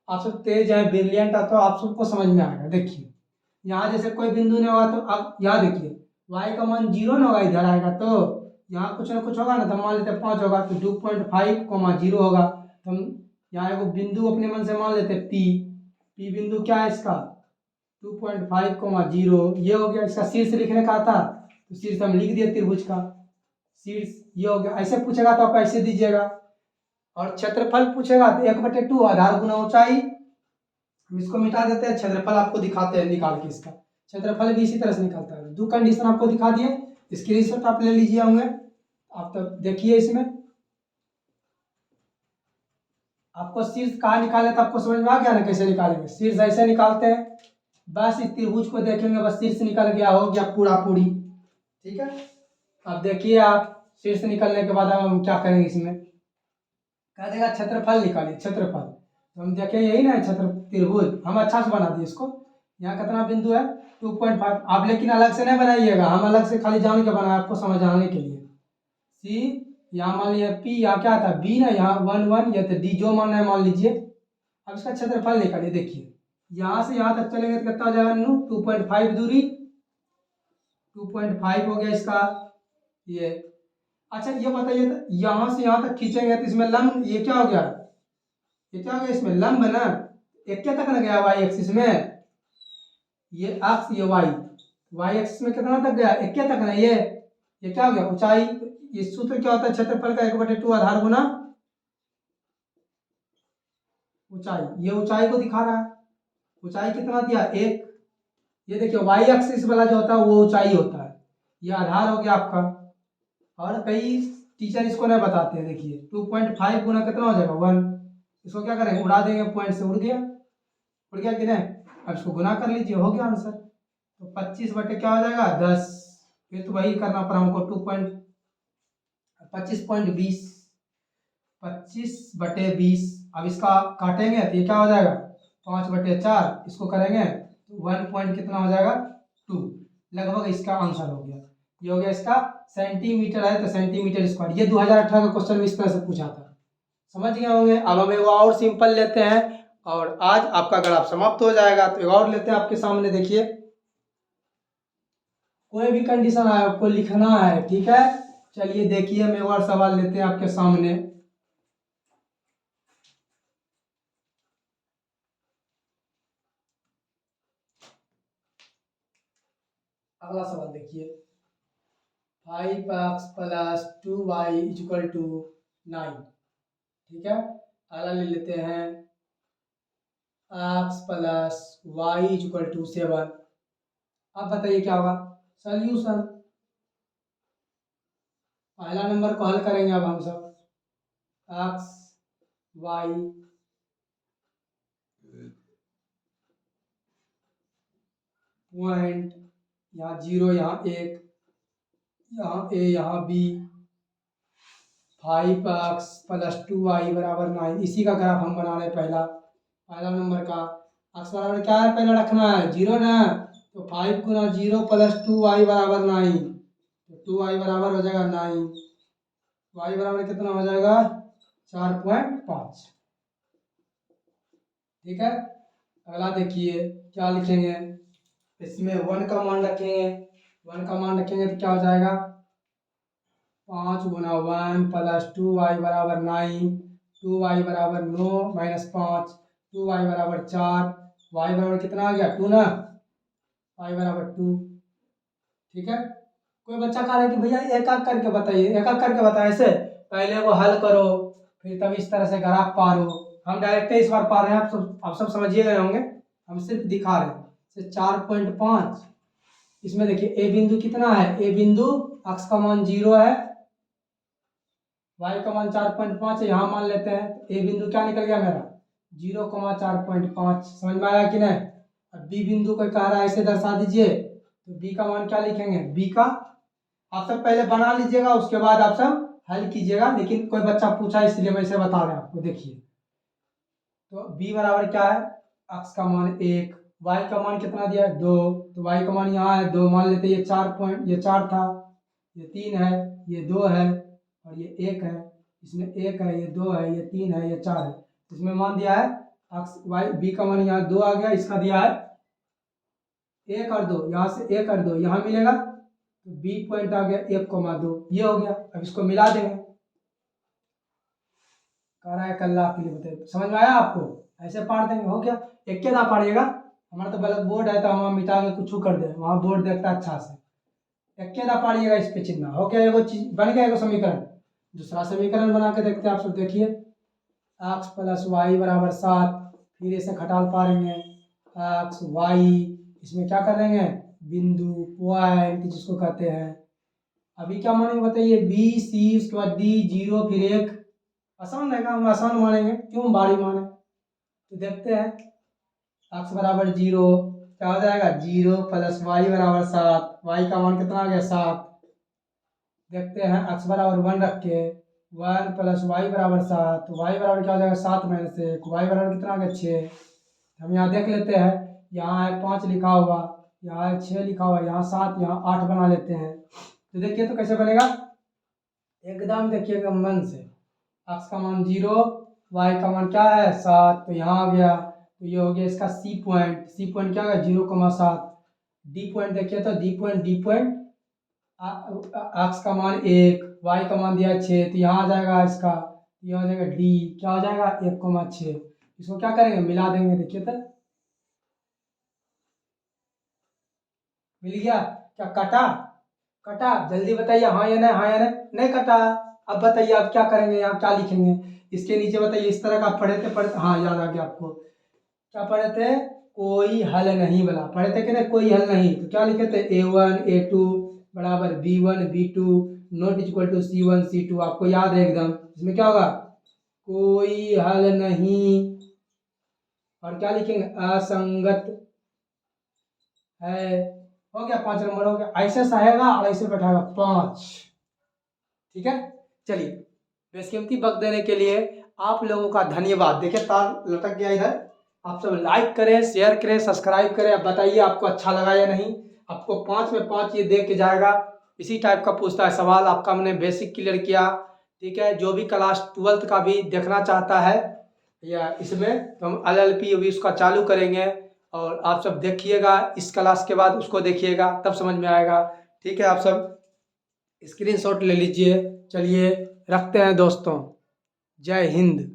आप सब तेज है, ब्रिलियंट है, तो आप सबको समझ में आएगा। देखिए यहाँ जैसे कोई बिंदु नहीं होगा तो अब यहाँ देखिए y का मान 0 ना होगा, इधर आएगा तो यहाँ कुछ ना कुछ होगा ना, तो मान लेते 5 होगा तो 2.5 0 होगा। तो हम यहाँ एक बिंदु अपने मन से मान लेते p बिंदु क्या है इसका 2.5 0, ये हो गया। इसका शीर्ष लिखने का था तो शीर्ष हम लिख दिए, त्रिभुज का शीर्ष ये हो गया। ऐसे पूछेगा तो आप ऐसे दीजिएगा। और क्षेत्रफल पूछेगा तो 1/2 आधार गुना ऊंचाई, हम इसको मिटा देते हैं, क्षेत्रफल आपको दिखाते हैं निकाल के। इसका क्षेत्रफल भी इसी तरह से निकालता है। दो कंडीशन आपको दिखा दिए, स्क्रीनशॉट आप ले लीजिए होंगे आप, तो देखिए इसमें आपको शीर्ष कहाँ निकाले तो आपको समझ में आ गया ना कैसे निकालेंगे। शीर्ष ऐसे निकालते हैं, बस इस त्रिभुज को देखेंगे, बस शीर्ष निकल गया, हो गया पूरा पूरी, ठीक है। अब देखिए आप शीर्ष निकलने के बाद हम क्या करेंगे, इसमें कह देगा क्षेत्रफल निकालिए, क्षेत्रफल। तो हम देखें यही ना क्षेत्र त्रिभुज, हम अच्छा से बना दिए इसको। यहाँ कितना बिंदु है 2.5, आप लेकिन अलग से नहीं बनाइएगा, हम अलग से खाली जान के बनाए आपको समझाने के लिए। सी यहाँ मान लिया, पी यहाँ क्या था, बी ना, यहाँ 1 1, या तो डी जो मान है मान लीजिए। अब इसका क्षेत्रफल निकालिए, देखिए यहाँ से यहाँ तक चलेंगे तो कितना हो जाएगा, 2.5 दूरी, 2.5 हो गया इसका ये। अच्छा ये बताइए, तो यहाँ से यहाँ तक खींचेंगे तो इसमें लंब ये क्या हो गया, ये क्या हो गया, इसमें लंब है ना, एक क्या तक ना गया वाई एक्सिस में, ये अक्ष ये वाई एक्सिस में कितना तक गया, एक क्या तक ना, ये क्या हो गया ऊंचाई। ये सूत्र क्या होता है, क्षेत्रफल का 1/2 आधार गुना ऊंचाई। ये ऊंचाई को दिखा रहा है, ऊंचाई कितना दिया 1। ये देखिए वाई एक्सिस वाला जो होता है वो ऊंचाई होता है, ये आधार हो गया आपका। और कई टीचर इसको नहीं बताते हैं, देखिए 2.5 गुना कितना हो जाएगा 1, इसको क्या करेंगे उड़ा देंगे, पॉइंट से उड़ गया कि नहीं। अब इसको गुना कर लीजिए, हो गया आंसर। तो 25 बटे क्या हो जाएगा 10, फिर तो वही करना पड़ा हमको 25.20, 25/20। अब इसका काटेंगे तो ये क्या हो जाएगा 5/4, इसको करेंगे तो 1 पॉइंट कितना हो जाएगा 2, लगभग इसका आंसर हो गया। ये हो गया इसका, सेंटीमीटर है तो सेंटीमीटर स्क्वायर। ये 2018 का क्वेश्चन इस तरह से पूछा था, समझ गए होंगे। अब हम एक और सिंपल लेते हैं और आज आपका ग्राफ समाप्त हो जाएगा। तो एक और लेते हैं आपके सामने, देखिए कोई भी कंडीशन है आपको लिखना है, ठीक है। चलिए देखिए हम एक और सवाल लेते हैं आपके सामने। अगला सवाल देखिए, 5x + 2y = 9, ठीक है। अगला ले लेते हैं X plus Y equal to 7। अब बताइए क्या होगा सॉल्यूशन। पहला नंबर को हल करेंगे अब हम सब। एक्स वाई पॉइंट, यहाँ 0, यहाँ 1, यहाँ ए, यहाँ बी, 5x प्लस 2y बराबर 9। इसी का ग्राफ हम बना रहे हैं पहला नंबर का। x बराबर क्या है पहले रखना है 0 ना, तो 5 गुना 0 प्लस 2y बराबर 9, तो 2y बराबर हो जाएगा 9, y बराबर कितना हो जाएगा 4.5। ठीक है, अगला देखिए क्या लिखेंगे, इसमें 1 का मान रखेंगे। 1 का मान रखेंगे तो क्या हो जाएगा 5 गुना 1 प्लस 2y बराबर 9, 2y बराबर 9 माइनस 5, 2y बराबर 4, y बराबर कितना आ गया 2 ना, y बराबर 2। ठीक है, कोई बच्चा कह रहा है कि भैया एक एक करके बताइए, एक एक करके बताए, ऐसे पहले वो हल करो फिर तब इस तरह से ग्राफ पारो। हम डायरेक्ट इस बार पा रहे हैं, आप सब समझिए गए होंगे, हम सिर्फ दिखा रहे हैं। 4.5, इसमें देखिए ए बिंदु कितना है, ए बिंदु x का मान 0 है, y का मान 4.5 है, यहाँ मान लेते हैं। ए बिंदु क्या निकल गया मेरा 0,4.5। समझ में आया कि नहीं। अब बी बिंदु को कह रहा है ऐसे दर्शा दीजिए, तो बी का मान क्या लिखेंगे, बी का आप सब पहले बना लीजिएगा, उसके बाद आप सब हल कीजिएगा, लेकिन कोई बच्चा पूछा इसलिए मैं इसे बता रहे हैं आपको। देखिए तो b बराबर क्या है, x का मान 1, y का मान कितना दिया है 2, तो y का मान यहाँ है 2, मान लेते ये 4 था, ये 3 है, ये 2 है और ये 1 है, इसमें 1 है, ये 2 है, ये 3 है, ये 4 है। इसमें मान दिया है x y, b का मान यहाँ 2 आ गया, इसका दिया है 1 और 2, यहाँ से 1 और 2 यहाँ मिलेगा, तो b पॉइंट आ गया 1,2, ये हो गया। अब इसको मिला देंगे, कह रहा है कल आप के लिए बताइए, समझ में आया आपको, ऐसे पढ़ देंगे हो गया। एक के ना पढ़िएगा, हमारा तो ब्लैक बोर्ड है तो हम मिटा के कुछ कर दे, वहाँ बोर्ड देखता है अच्छा से। एक के ना पढ़िएगा, इस पे चिन्ह हो गया, एगो चीज बन गया, एगो समीकरण। दूसरा समीकरण बना के देखते हैं आप सब, देखिए एक्स प्लस वाई बराबर 7, फिर इसे खटाल पारेंगे एक्स वाई, इसमें क्या कर देंगे बिंदु पॉइंट जिसको कहते हैं। अभी क्या मानेंगे बताइए, बी सी, उसके बाद डी 0 फिर 1, आसान रहेगा, हम आसान मानेंगे, क्यों भारी माने। तो देखते हैं x बराबर 0 क्या हो जाएगा 0 प्लस वाई बराबर 7, y का मान कितना आ गया 7। देखते हैं x बराबर 1 रख के 1 प्लस वाई बराबर 7, तो y बराबर क्या हो जाएगा 7 माइनस 1, y बराबर कितना आ गया 6। हम यहाँ देख लेते हैं, यहाँ है 5 लिखा हुआ, यहाँ है 6 लिखा हुआ, यहाँ 7, यहाँ 8 बना लेते हैं। तो देखिए तो कैसे बनेगा, एकदम देखिए एकदम मन से। x का मान 0, y का मान क्या है 7, तो यहाँ आ गया, तो ये हो गया इसका सी पॉइंट। सी पॉइंट क्या है 0,7। डी पॉइंट देखिए तो डी पॉइंट x का मान 1, y का मान दिया 6, तो यहाँ आ जाएगा इसका, ये हो जाएगा डी, क्या हो जाएगा 1,6। इसको क्या करेंगे मिला देंगे, देखिए तो मिल गया। क्या कटा जल्दी बताइए, हाँ या नहीं, हाँ या नहीं, नहीं कटा। अब बताइए आप क्या करेंगे, यहाँ क्या लिखेंगे इसके नीचे, बताइए इस तरह का पढ़े थे, हाँ याद आ गया आपको, क्या पढ़े थे कोई हल नहीं वाला, पढ़े थे कि नहीं कोई हल नहीं। तो क्या लिखे थे a1 a2 बराबर b1 b2 not equal to c1 c2, आपको याद है एकदम। इसमें क्या होगा कोई हल नहीं, और क्या लिखेंगे असंगत है। हो गया 5 नंबर हो गया, ऐसे सहेगा और ऐसे बैठाएगा 5। ठीक है, चलिए बेशकीमती वक्त देने के लिए आप लोगों का धन्यवाद। देखिए तार लटक गया इधर, आप सब लाइक करें, शेयर करें, सब्सक्राइब करें। अब बताइए आपको अच्छा लगा या नहीं। आपको 5 में 5 ये दे के जाएगा, इसी टाइप का पूछता है सवाल। आपका मैंने बेसिक क्लियर किया, ठीक है। जो भी क्लास 12th का भी देखना चाहता है या इसमें, तो हम LLP अभी उसका चालू करेंगे, और आप सब देखिएगा, इस क्लास के बाद उसको देखिएगा, तब समझ में आएगा। ठीक है, आप सब स्क्रीनशॉट ले लीजिए। चलिए रखते हैं दोस्तों, जय हिंद।